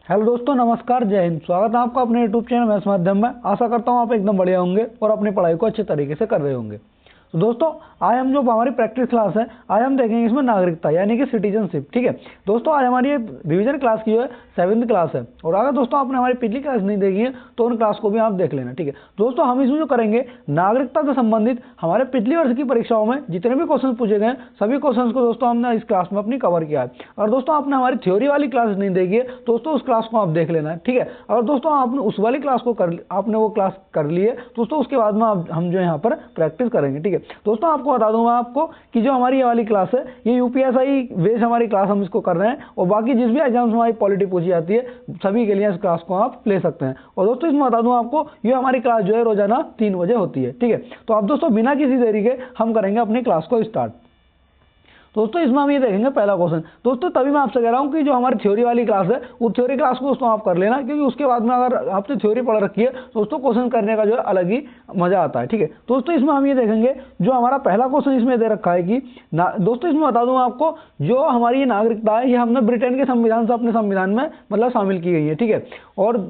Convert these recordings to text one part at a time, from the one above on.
Hello दोस्तों, नमस्कार, जय हिंद। स्वागत है आपका अपने यूट्यूब चैनल मैथ्स माध्यम में। आशा करता हूँ आप एकदम बढ़िया होंगे और अपनी पढ़ाई को अच्छे तरीके से कर रहे होंगे। तो दोस्तों, आज हम जो हमारी प्रैक्टिस क्लास है, आज हम देखेंगे इसमें नागरिकता यानी कि सिटीजनशिप। ठीक है दोस्तों, आज हमारी रिवीजन क्लास की जो है 7th क्लास है। और अगर दोस्तों आपने हमारी पिछली क्लास नहीं देखी है तो उन क्लास को भी आप देख लेना। ठीक है दोस्तों, हम इसमें जो करेंगे नागरिकता से संबंधित हमारे पिछले वर्ष की परीक्षाओं में जितने भी क्वेश्चन पूछे गए सभी क्वेश्चन को दोस्तों हमने इस क्लास में अपनी कवर किया है। और दोस्तों आपने हमारी थ्योरी वाली क्लास नहीं देखी है दोस्तों, उस क्लास को आप देख लेना है। ठीक है, अगर दोस्तों आपने उस वाली क्लास को आपने वो क्लास कर ली है दोस्तों, उसके बाद में हम जो यहाँ पर प्रैक्टिस करेंगे। ठीक है दोस्तों, आपको बता दूं मैं आपको कि जो हमारी ये वाली क्लास है ये यूपीएसआई बेस्ड हमारी क्लास हम इसको कर रहे हैं। और बाकी जिस भी एग्जाम्स हमारी पॉलिटी पूछी जाती है सभी के लिए इस क्लास को आप ले सकते हैं। और दोस्तों इसमें बता दूं आपको, ये हमारी क्लास जो है रोजाना 3 बजे होती है। ठीक है, तो आप दोस्तों बिना किसी देरी के हम करेंगे अपनी क्लास को स्टार्ट। दोस्तों इसमें हम ये देखेंगे पहला क्वेश्चन। दोस्तों तभी मैं आपसे कह रहा हूँ कि जो हमारी थ्योरी वाली क्लास है उस थ्योरी क्लास को दोस्तों आप कर लेना, क्योंकि उसके बाद में अगर आपने थ्योरी पढ़ रखी है दोस्तों क्वेश्चन करने का जो है अलग ही मजा आता है। ठीक है दोस्तों, इसमें हम ये देखेंगे जो हमारा पहला क्वेश्चन इसमें दे रखा है कि दोस्तों इसमें बता दूं आपको, जो हमारी ये नागरिकता है ये हमने ब्रिटेन के संविधान से अपने संविधान में मतलब शामिल की गई है। ठीक है, और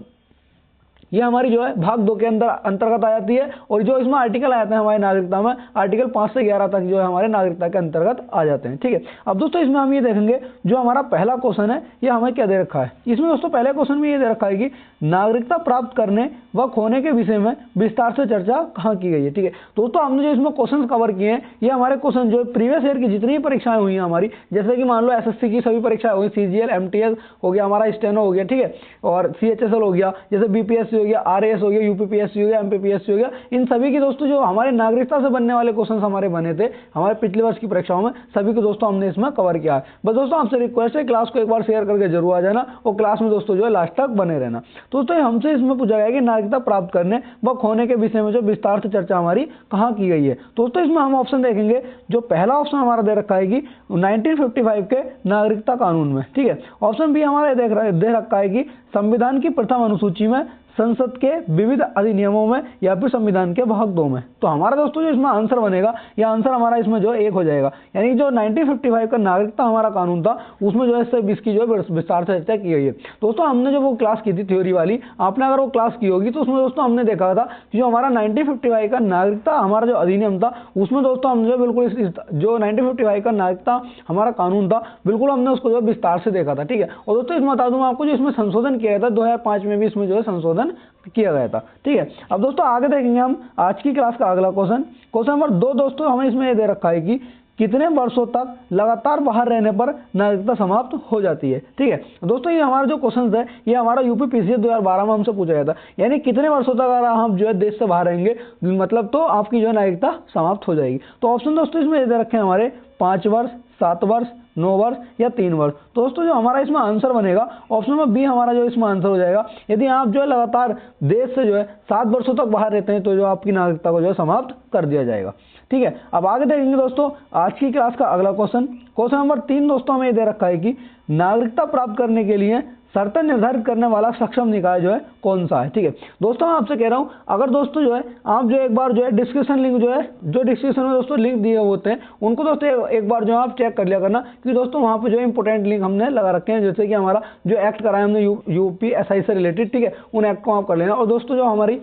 ये हमारी जो है भाग 2 के अंतर्गत आ जाती है। और जो इसमें आर्टिकल आते हैं हमारी नागरिकता में, आर्टिकल 5 से 11 तक जो है हमारे नागरिकता के अंतर्गत आ जाते हैं। ठीक है, अब दोस्तों इसमें हम ये देखेंगे जो हमारा पहला क्वेश्चन है ये हमें क्या दे रखा है। इसमें दोस्तों पहले क्वेश्चन में ये दे रखा है कि नागरिकता प्राप्त करने व खोने के विषय में विस्तार से चर्चा कहाँ की गई है। ठीक है दोस्तों, हमने जो इसमें क्वेश्चन कवर किए हैं ये हमारे क्वेश्चन जो प्रीवियस ईयर की जितनी परीक्षाएं हुई हैं हमारी, जैसे कि मान लो एसएससी की सभी परीक्षाएं हुई, सीजीएल, एमटीएस हो गया, हमारा स्टेनो हो गया, ठीक है, और सीएचएसएल हो गया, जैसे बीपीएससी हो गया, आरएएस हो गया, यूपीपीएससी हो गया, एमपीपीएससी हो गया, इन सभी की दोस्तों जो हमारे नागरिकता से बनने वाले क्वेश्चन हमारे बने थे हमारे पिछले वर्ष की परीक्षाओं में, सभी को दोस्तों हमने इसमें कवर किया है। बस दोस्तों आपसे रिक्वेस्ट है क्लास को एक बार शेयर करके जरूर आ जाना और क्लास में दोस्तों जो है लास्ट तक बने रहना। दोस्तों हमसे इसमें पूछा गया कि नागरिकता प्राप्त करने व खोने के विषय में जो विस्तार से चर्चा हमारी कहाँ की गई है। दोस्तों इसमें हम ऑप्शन देखेंगे, जो पहला ऑप्शन हमारा दे रखा है कि 1955 के नागरिकता कानून में। ठीक है, ऑप्शन बी हमारा दे रखा है कि संविधान की प्रथम अनुसूची में, संसद के विविध अधिनियमों में, या फिर संविधान के भाग 2 में। तो हमारा दोस्तों जो इसमें आंसर बनेगा या आंसर हमारा इसमें जो एक हो जाएगा, यानी जो 1955 का नागरिकता हमारा कानून था उसमें जो है इससे 20 की जो है विस्तार से चर्चा की गई है। दोस्तों हमने जो वो क्लास की थी थ्योरी वाली, आपने अगर वो क्लास की होगी तो उसमें दोस्तों हमने देखा था कि जो हमारा 1955 का नागरिकता हमारा जो अधिनियम था उसमें दोस्तों हम जो बिल्कुल जो 1955 का नागरिकता हमारा कानून था बिल्कुल हमने उसको जो विस्तार से देखा था। ठीक है, और दोस्तों इसमें बता दूं आपको, जो इसमें संशोधन किया गया था 2005 में भी इसमें जो है संशोधन किया गया था। ठीक है, अब दोस्तों आगे देखेंगे हम आज की क्लास का अगला क्वेश्चन नंबर 2। दोस्तों हमें इसमें ये दे रखा है कि कितने वर्षों तक लगातार बाहर रहने पर नागरिकता समाप्त हो जाती है। ठीक है दोस्तों, ये हमारा जो क्वेश्चन है ये हमारा यूपीपीसीएस 2012 में हमसे पूछा गया था, यानी कितने वर्षों तक अगर हम जो है देश से बाहर रहेंगे मतलब तो आपकी जो है नागरिकता समाप्त हो जाएगी। तो ऑप्शन दोस्तों इसमें दे रखे हैं हमारे 5 वर्ष, 7 वर्ष, 9 वर्ष या 3 वर्ष। दोस्तों जो हमारा इसमें आंसर बनेगा ऑप्शन में बी हमारा जो इसमें आंसर हो जाएगा। यदि आप जो है लगातार देश से जो है 7 वर्षों तक बाहर रहते हैं तो जो आपकी नागरिकता को जो है समाप्त कर दिया जाएगा। ठीक है, अब आगे देखेंगे दोस्तों आज की क्लास का अगला क्वेश्चन नंबर 3। दोस्तों हमें दे रखा है कि नागरिकता प्राप्त करने के लिए शर्तें निर्धारित करने वाला सक्षम निकाय जो है कौन सा है। ठीक है दोस्तों, मैं आपसे कह रहा हूं अगर दोस्तों जो है आप जो एक बार जो है डिस्क्रिप्शन लिंक जो है जो डिस्क्रिप्शन में दोस्तों लिंक दिए होते हैं उनको दोस्तों एक बार जो आप चेक कर लिया करना, क्योंकि दोस्तों वहां पे जो इंपोर्टेंट लिंक हमने लगा रखे हैं, जैसे कि हमारा जो एक्ट कराया हमने यूपीएसआई से रिलेटेड। ठीक है, उन एक्ट को आप कर लेना। और दोस्तों जो हमारी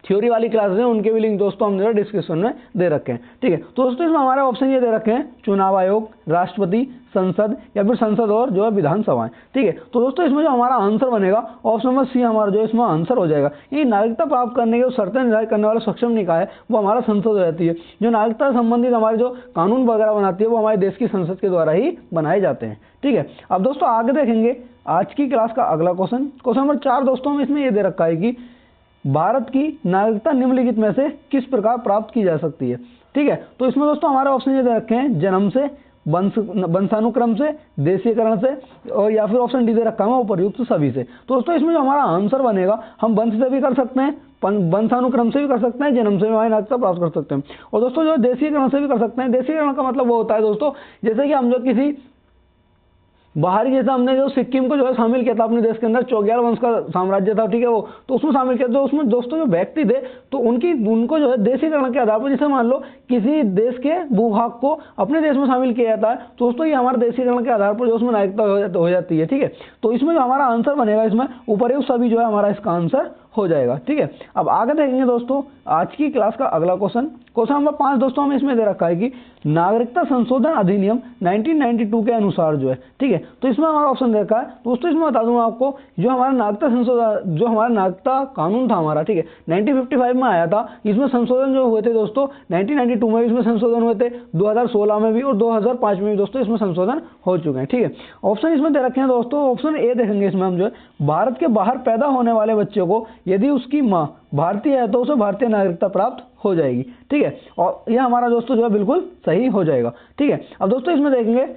थ्योरी वाली क्लासेस हैं उनके भी लिंक दोस्तों हमने डिस्क्रिप्शन में दे रखे हैं। ठीक है, तो दोस्तों इसमें हमारे ऑप्शन ये दे रखे हैं चुनाव आयोग, राष्ट्रपति, संसद या फिर संसद और जो है विधानसभाएं। ठीक है, तो दोस्तों इसमें जो हमारा आंसर बनेगा ऑप्शन नंबर सी हमारा जो इसमें आंसर हो जाएगा। ये नागरिकता प्राप्त करने के शर्तें निर्धारित करने वाला सक्षम निकाय है वो हमारा संसद हो जाती है। जो नागरिकता से संबंधित हमारे जो कानून वगैरह बनाती है वो हमारे देश की संसद के द्वारा ही बनाए जाते हैं। ठीक है, अब दोस्तों आगे देखेंगे आज की क्लास का अगला क्वेश्चन नंबर 4। दोस्तों हम इसमें ये दे रखा है कि भारत की नागरिकता निम्नलिखित में से किस प्रकार प्राप्त की जा सकती है। ठीक है, तो इसमें दोस्तों हमारे ऑप्शन ये दे रखे हैं जन्म से, वंशानुक्रम से, देशीयकरण से और या फिर ऑप्शन डी दे रखा है उपर्युक्त सभी से। तो दोस्तों इसमें जो हमारा आंसर बनेगा हम वंश से भी कर सकते हैं, वंशानुक्रम से भी कर सकते हैं, जन्म से भी हमारी नागरिकता प्राप्त कर सकते हैं, और दोस्तों जो देशीयकरण से भी कर सकते हैं। देशीयकरण का मतलब वो होता है दोस्तों जैसे कि हम जो किसी बाहरी, जैसे हमने जो सिक्किम को जो है शामिल किया था अपने देश के अंदर, चौग्याल वंश का साम्राज्य था, ठीक है, वो तो उसमें शामिल किया। तो उसमें दोस्तों जो व्यक्ति थे तो उनको जो है देशीकरण के आधार पर, जैसे मान लो किसी देश के भूभाग को अपने देश में शामिल किया जाता है, तो दोस्तों ये हमारे देशीकरण के आधार पर जो उसमें नागरिकता हो जाती है, ठीक है। तो इसमें जो हमारा आंसर बनेगा, इसमें उपर्युक्त सभी जो है हमारा इसका आंसर हो जाएगा, ठीक है। अब आगे देखेंगे दोस्तों आज की क्लास का अगला क्वेश्चन नंबर 5 दोस्तों हमें इसमें दे रखा है कि नागरिकता संशोधन अधिनियम 1992 के अनुसार जो है, ठीक है, तो इसमें हमारा ऑप्शन दे रखा है दोस्तों। इसमें बता दूं आपको, जो हमारा नागरिकता संशोधन, जो हमारा नागरिकता कानून था हमारा, ठीक है, 1955 में आया था। इसमें संशोधन जो हुए थे दोस्तों 1992 में इसमें संशोधन हुए थे, 2016 में भी और 2005 में भी दोस्तों इसमें संशोधन हो चुके हैं, ठीक है। ऑप्शन इसमें दे रखे हैं दोस्तों, ऑप्शन ए देखेंगे इसमें हम जो है, भारत के बाहर पैदा होने वाले बच्चे को यदि उसकी माँ भारतीय है तो उसे भारतीय नागरिकता प्राप्त हो जाएगी, ठीक है। और यह हमारा दोस्तों जो है बिल्कुल सही हो जाएगा, ठीक है। अब दोस्तों इसमें देखेंगे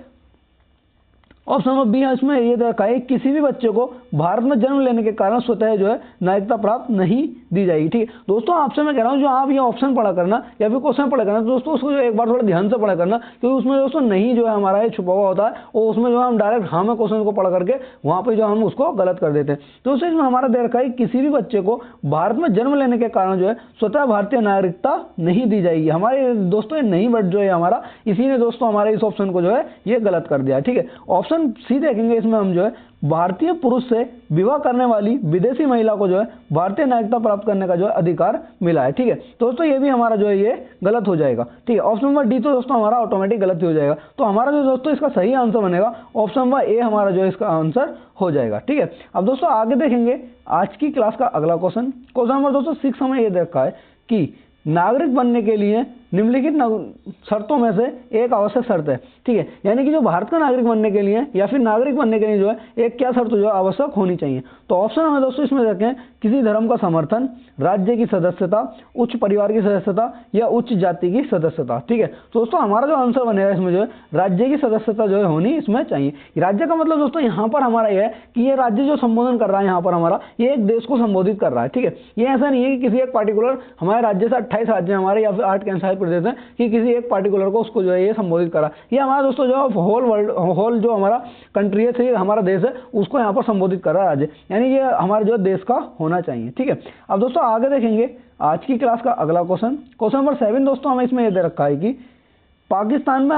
ऑप्शन नंबर बी है, इसमें ये देखा है किसी भी बच्चे को भारत में जन्म लेने के कारण स्वतः जो है नागरिकता प्राप्त नहीं दी जाएगी, ठीक है। दोस्तों आपसे मैं कह रहा हूँ जो आप ये ऑप्शन पढ़ा करना या फिर क्वेश्चन पढ़ा करना, तो दोस्तों उसको जो एक बार थोड़ा ध्यान से पढ़ा करना, क्योंकि उसमें दोस्तों नहीं जो है हमारा ये छुपा हुआ होता है, और उसमें जो हम डायरेक्ट हाँ में क्वेश्चन को पढ़ करके वहाँ पर जो हम उसको गलत कर देते हैं। तो उससे इसमें हमारा दे रखा है किसी भी बच्चे को भारत में जन्म लेने के कारण जो है स्वतः भारतीय नागरिकता नहीं दी जाएगी। हमारे दोस्तों ये नहीं वर्ड जो है हमारा, इसी ने दोस्तों हमारे इस ऑप्शन को जो है ये गलत कर दिया, ठीक है। ऑप्शन सी देखेंगे, इसमें हम जो है भारतीय पुरुष से विवाह करने वाली विदेशी महिला को जो है भारतीय नागरिकता प्राप्त करने का जो है अधिकार मिला है, ठीक है। दोस्तों ये भी हमारा जो है ये गलत हो जाएगा, ठीक है। ऑप्शन नंबर डी तो दोस्तों हमारा ऑटोमेटिक गलत ही हो जाएगा। तो हमारा जो दोस्तों इसका सही आंसर बनेगा ऑप्शन नंबर ए हमारा जो है इसका आंसर हो जाएगा, ठीक है। अब दोस्तों आगे देखेंगे आज की क्लास का अगला क्वेश्चन नंबर दोस्तों 6 हमें ये देखा है कि नागरिक बनने के लिए निम्नलिखित शर्तों में से एक आवश्यक शर्त है, ठीक है। यानी कि जो भारत का नागरिक बनने के लिए या फिर नागरिक बनने के लिए जो है एक क्या शर्त जो है आवश्यक होनी चाहिए। तो ऑप्शन हमें दोस्तों इसमें रखें किसी धर्म का समर्थन, राज्य की सदस्यता, उच्च परिवार की सदस्यता या उच्च जाति की सदस्यता, ठीक है। तो दोस्तों हमारा जो आंसर बनेगा इसमें जो है राज्य की सदस्यता जो है होनी इसमें चाहिए। राज्य का मतलब दोस्तों यहाँ पर हमारा यह है कि ये राज्य जो संबोधन कर रहा है यहाँ पर हमारा, ये एक देश को संबोधित कर रहा है, ठीक है। ये ऐसा नहीं है कि किसी एक पार्टिकुलर हमारे राज्य से 28 राज्य हमारे या फिर 8 केंद्र प्रदेश हैं कि किसी एक पार्टिकुलर को उसको जो है ये संबोधित करा। ये हमारा दोस्तों जो होल वर्ल्ड, होल जो हमारा कंट्री है, हमारा देश है, उसको यहाँ पर संबोधित कर रहा है राज्य, यानी ये हमारे जो देश का होना चाहिए, ठीक है। अब दोस्तों आगे देखेंगे आज की क्लास का अगला क्वेश्चन नंबर 7 दोस्तों हमें इसमें ये दे रखा है कि पाकिस्तान से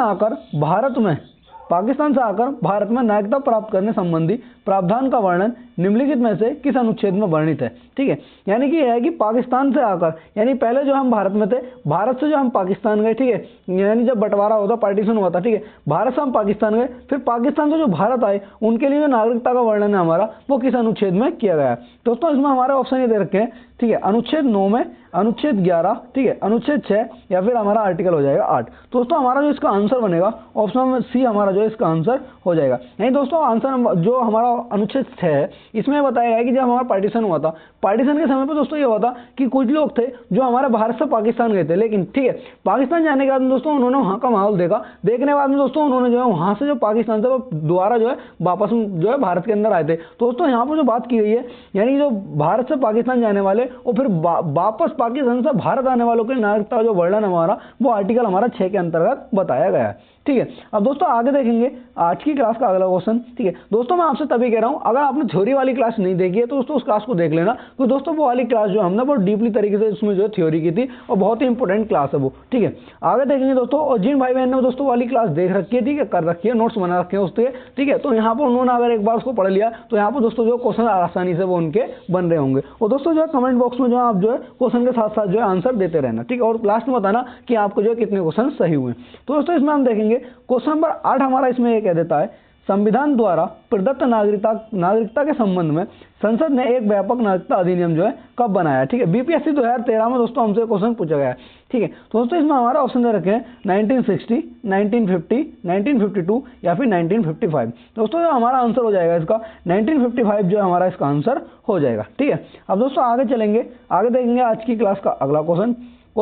आकर भारत में नागरिकता प्राप्त करने संबंधी प्रावधान का वर्णन निम्नलिखित में से किस अनुच्छेद में वर्णित है, ठीक है। यानी कि यह है कि पाकिस्तान से आकर, यानी पहले जो हम भारत में थे, भारत से जो हम पाकिस्तान गए, ठीक है, यानी जब बंटवारा होता, पार्टीशन हुआ था, ठीक है, भारत से हम पाकिस्तान गए, फिर पाकिस्तान से जो भारत आए उनके लिए जो नागरिकता का वर्णन है हमारा वो किस अनुच्छेद में किया गया है। दोस्तों इसमें हमारे ऑप्शन ये दे रखे हैं, ठीक है, अनुच्छेद 9 में, अनुच्छेद 11, ठीक है, अनुच्छेद 6 या फिर हमारा आर्टिकल हो जाएगा 8। दोस्तों हमारा जो इसका आंसर बनेगा ऑप्शन नंबर सी हमारा जो है इसका आंसर हो जाएगा। यानी दोस्तों आंसर जो हमारा अनुच्छेद 6 है इसमें बताया गया है कि जब हमारा पार्टीशन हुआ था, पार्टीशन के समय पर दोस्तों ये हुआ था कि कुछ लोग थे जो हमारे भारत से पाकिस्तान गए थे, लेकिन ठीक है पाकिस्तान जाने के बाद दोस्तों उन्होंने वहाँ का माहौल देखा, देखने के बाद में दोस्तों उन्होंने जो है वहाँ से जो पाकिस्तान से वो दोबारा जो है वापस जो है भारत के अंदर आए थे। दोस्तों यहाँ पर जो बात की गई है, यानी जो भारत से पाकिस्तान जाने वाले और फिर वापस पाकिस्तान से भारत आने वालों के नागरिकता जो वर्णन हमारा वो आर्टिकल हमारा 6 के अंतर्गत बताया गया है, ठीक है। अब दोस्तों आगे देखेंगे आज की क्लास का अगला क्वेश्चन, ठीक है। दोस्तों मैं आपसे तभी कह रहा हूं अगर आपने थ्योरी वाली क्लास नहीं देखी है तो दोस्तों उस क्लास को देख लेना, क्योंकि दोस्तों वो वाली क्लास जो हमने बहुत डीपली तरीके से उसमें जो थ्योरी की थी और बहुत ही इंपॉर्टेंट क्लास है वो, ठीक है। आगे देखेंगे दोस्तों, और जिन भाई बहन ने दोस्तों वाली क्लास देख रखी है, ठीक है, कर रखी है, नोट्स बना रखे हैं उसके, ठीक है, तो यहाँ पर उन्होंने अगर एक बार उसको पढ़ लिया तो यहाँ पर दोस्तों जो क्वेश्चन आसानी से वो उनके बन रहे होंगे। और दोस्तों जो है कमेंट बॉक्स में जो आप जो है क्वेश्चन के साथ साथ जो है आंसर देते रहना, ठीक है, और लास्ट में बताना कि आपको जो है कितने क्वेश्चन सही हुए। तो दोस्तों इसमें हम देखेंगे क्वेश्चन नंबर 8 हमारा इसमें ये कह देता है, संविधान द्वारा प्रदत्त नागरिकता के संबंध में संसद ने एक व्यापक नागरिकता अधिनियम जो है कब बनाया, ठीक है। बीपीएससी 2013 में दोस्तों हमसे क्वेश्चन पूछा गया है, ठीक है। तो दोस्तों इसमें हमारा ऑप्शन दे रखे हैं 1960, 1950, 1952 या फिर 1955। दोस्तों जो हमारा आंसर हो जाएगा इसका 1955 जो है हमारा इसका आंसर हो जाएगा, ठीक है। अब दोस्तों आगे चलेंगे, आगे देखेंगे आज की क्लास का अगला क्वेश्चन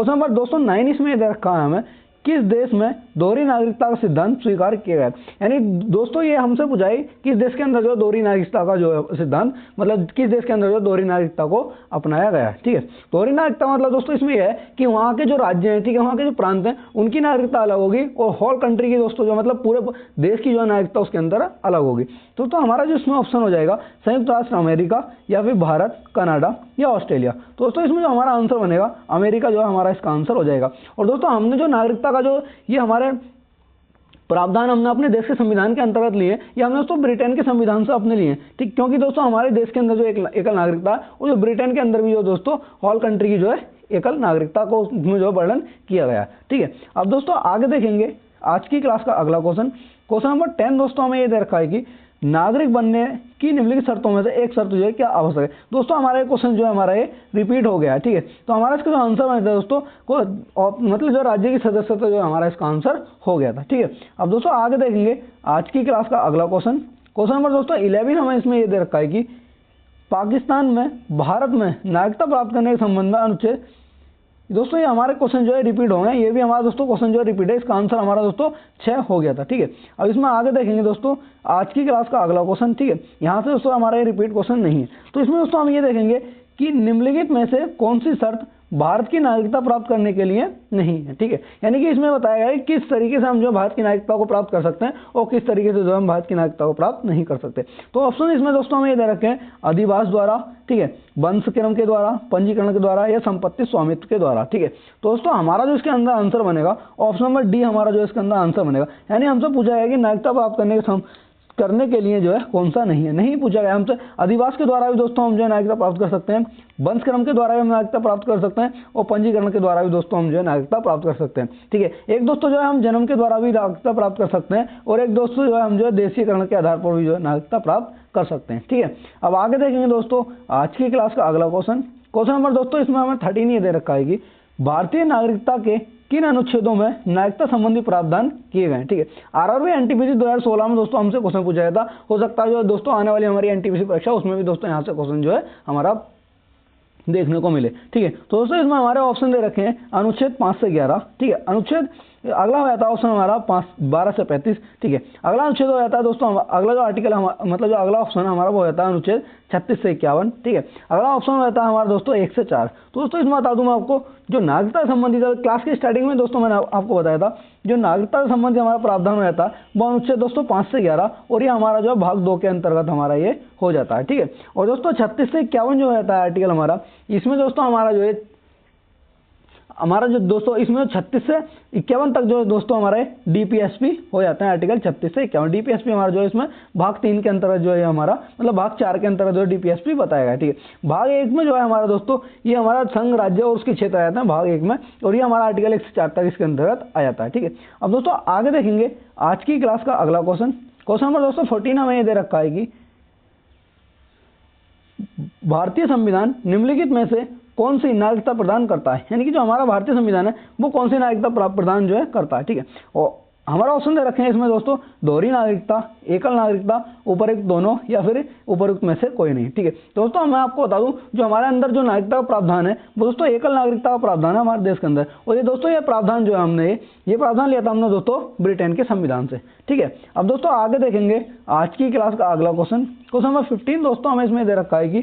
नंबर दोस्तों 9 इसमें दे रखा है हमें किस देश में दोहरी नागरिकता का सिद्धांत स्वीकार किया गया। यानी दोस्तों ये हमसे पूछा है किस देश के अंदर जो दोहरी नागरिकता का जो है सिद्धांत, मतलब किस देश के अंदर जो दोहरी नागरिकता को अपनाया गया है। ठीक है, दोहरी नागरिकता मतलब दोस्तों इसमें यह है कि वहाँ के जो राज्य हैं, ठीक है, वहाँ के जो प्रांत हैं उनकी नागरिकता अलग होगी और होल कंट्री की दोस्तों जो मतलब पूरे देश की जो नागरिकता उसके अंदर अलग होगी। तो हमारा जो इसमें ऑप्शन हो जाएगा संयुक्त राष्ट्र अमेरिका या फिर भारत, कनाडा या ऑस्ट्रेलिया। तो दोस्तों इसमें जो हमारा आंसर बनेगा अमेरिका जो है हमारा इसका आंसर हो जाएगा। और दोस्तों हमने जो नागरिकता का जो ये हमारे प्रावधान हमने अपने देश के संविधान के अंतर्गत लिए या हमने दोस्तों ब्रिटेन के संविधान से अपने लिए, ठीक, क्योंकि दोस्तों हमारे देश के अंदर जो एकल नागरिकता है वो जो ब्रिटेन के अंदर भी जो दोस्तों ऑल कंट्री की जो है एकल नागरिकता को उसमें जो वर्णन किया गया है। ठीक है, अब दोस्तों आगे देखेंगे आज की क्लास का अगला क्वेश्चन नंबर 10 दोस्तों हमें ये दे रखा है कि नागरिक बनने की निम्नलिखित शर्तों में से एक शर्त जो है क्या आवश्यक है। दोस्तों हमारा ये क्वेश्चन जो है हमारा ये रिपीट हो गया है। ठीक है, तो हमारा इसका जो आंसर बनता है दोस्तों को मतलब जो राज्य की सदस्यता जो हमारा इसका आंसर हो गया था। ठीक है, अब दोस्तों आगे देखेंगे आज की क्लास का अगला क्वेश्चन नंबर दोस्तों 11 हमें इसमें ये दे रखा है कि पाकिस्तान में भारत में नागरिकता प्राप्त करने के संबंध में अनुच्छेद, दोस्तों ये हमारे क्वेश्चन जो है रिपीट हो गए, ये भी हमारा दोस्तों क्वेश्चन जो है रिपीट है, इसका आंसर हमारा दोस्तों 6 हो गया था। ठीक है, अब इसमें आगे देखेंगे दोस्तों आज की क्लास का अगला क्वेश्चन। ठीक है, यहाँ से दोस्तों हमारा ये रिपीट क्वेश्चन नहीं है। तो इसमें दोस्तों हम ये देखेंगे कि निम्नलिखित में से कौन सी शर्त भारत की नागरिकता प्राप्त करने के लिए नहीं है। ठीक है, यानी कि इसमें बताया गया है किस तरीके से हम जो भारत की नागरिकता को प्राप्त कर सकते हैं और किस तरीके से जो हम भारत की नागरिकता को प्राप्त नहीं कर सकते। तो ऑप्शन इसमें दोस्तों हमें ये दे रखे हैं अधिवास द्वारा, ठीक है, वंशक्रम के द्वारा, पंजीकरण के द्वारा या संपत्ति स्वामित्व के द्वारा। ठीक है, तो दोस्तों हमारा जो इसके अंदर आंसर बनेगा ऑप्शन नंबर डी हमारा जो इसके अंदर आंसर बनेगा। यानी हमसे पूछा है कि नागरिकता प्राप्त करने के लिए जो है कौन सा नहीं है, नहीं पूछा गया हमसे। अधिवास के द्वारा भी दोस्तों हम जो है नागरिकता प्राप्त कर सकते हैं, वंशक्रम के द्वारा भी हम नागरिकता प्राप्त कर सकते हैं और पंजीकरण के द्वारा भी दोस्तों हम जो है नागरिकता प्राप्त कर सकते हैं। ठीक है, एक दोस्तों जो है हम जन्म के द्वारा भी नागरिकता प्राप्त कर सकते हैं और एक दोस्तों जो है हम जो है देशीयकरण के आधार पर भी जो है नागरिकता प्राप्त कर सकते हैं। ठीक है, अब आगे देखेंगे दोस्तों आज की क्लास का अगला क्वेश्चन नंबर दोस्तों इसमें हमें 13 ये दे रखा है कि भारतीय नागरिकता के किन अनुच्छेदों में नागरिकता संबंधी प्रावधान किए गए। ठीक है, आरआरबी एनटीपीसी 2016 में दोस्तों हमसे क्वेश्चन पूछा गया था, हो सकता है जो दोस्तों आने वाली हमारी एनटीपीसी परीक्षा उसमें भी दोस्तों यहाँ से क्वेश्चन जो है हमारा देखने को मिले। ठीक है, तो दोस्तों इसमें हमारे ऑप्शन दे रखे हैं अनुच्छेद 5 से 11। ठीक है, अनुच्छेद अगला हो जाता है ऑप्शन हमारा 12 से 35। ठीक है, अगला अनुच्छेद हो जाता है दोस्तों अगला जो आर्टिकल मतलब जो अगला ऑप्शन है हमारा वो हो जाता है अनुच्छेद 36 से 51। ठीक है, अगला ऑप्शन हो जाता है हमारा दोस्तों 1 से 4। तो दोस्तों इसमें बता दूं मैं आपको जो नागरिकता संबंधी क्लास की स्टार्टिंग में दोस्तों मैंने आपको बताया था जो नागरिकता संबंधी हमारा प्रावधान हो जाता है वो अनुच्छेद दोस्तों 5 से 11 और ये हमारा जो भाग 2 के अंतर्गत हमारा ये हो जाता है। ठीक है, और दोस्तों 36 से 51 जो रहता है आर्टिकल हमारा, इसमें दोस्तों हमारा जो दोस्तों इसमें 36 से 51 तक जो दोस्तों हमारे डीपीएसपी हो जाते हैं आर्टिकल 36 से 51। डीपीएसपी हमारा जो है इसमें भाग 3 के अंतर्गत जो है हमारा मतलब भाग 4 के अंतर्गत जो डीपीएसपी बताया गया। ठीक है, भाग 1 में जो है हमारा दोस्तों ये हमारा संघ राज्य और उसके क्षेत्र आ जाता है भाग 1 में, और ये हमारा आर्टिकल 1 से 4 तक इसके अंतर्गत आ जाता है। ठीक है, अब दोस्तों आगे देखेंगे आज की क्लास का अगला क्वेश्चन नंबर दोस्तों 14 हमें ये दे रखा है कि भारतीय संविधान निम्नलिखित में से कौन सी नागरिकता प्रदान करता है। यानी कि जो हमारा भारतीय संविधान है वो कौन सी नागरिकता प्रदान जो है करता है। ठीक है, और हमारा ऑप्शन दे रखे हैं इसमें दोस्तों दोहरी नागरिकता, एकल नागरिकता, उपयुक्त दोनों या फिर उपयुक्त में से कोई नहीं। ठीक है, दोस्तों मैं आपको बता दूं जो हमारे अंदर जो नागरिकता का प्रावधान है वो दोस्तों एकल नागरिकता का प्रावधान है हमारे देश के अंदर, और ये दोस्तों ये प्रावधान जो है हमने ये प्रावधान लिया था हमने दोस्तों ब्रिटेन के संविधान से। ठीक है, अब दोस्तों आगे देखेंगे आज की क्लास का अगला क्वेश्चन नंबर 15 दोस्तों हमें इसमें दे रखा है कि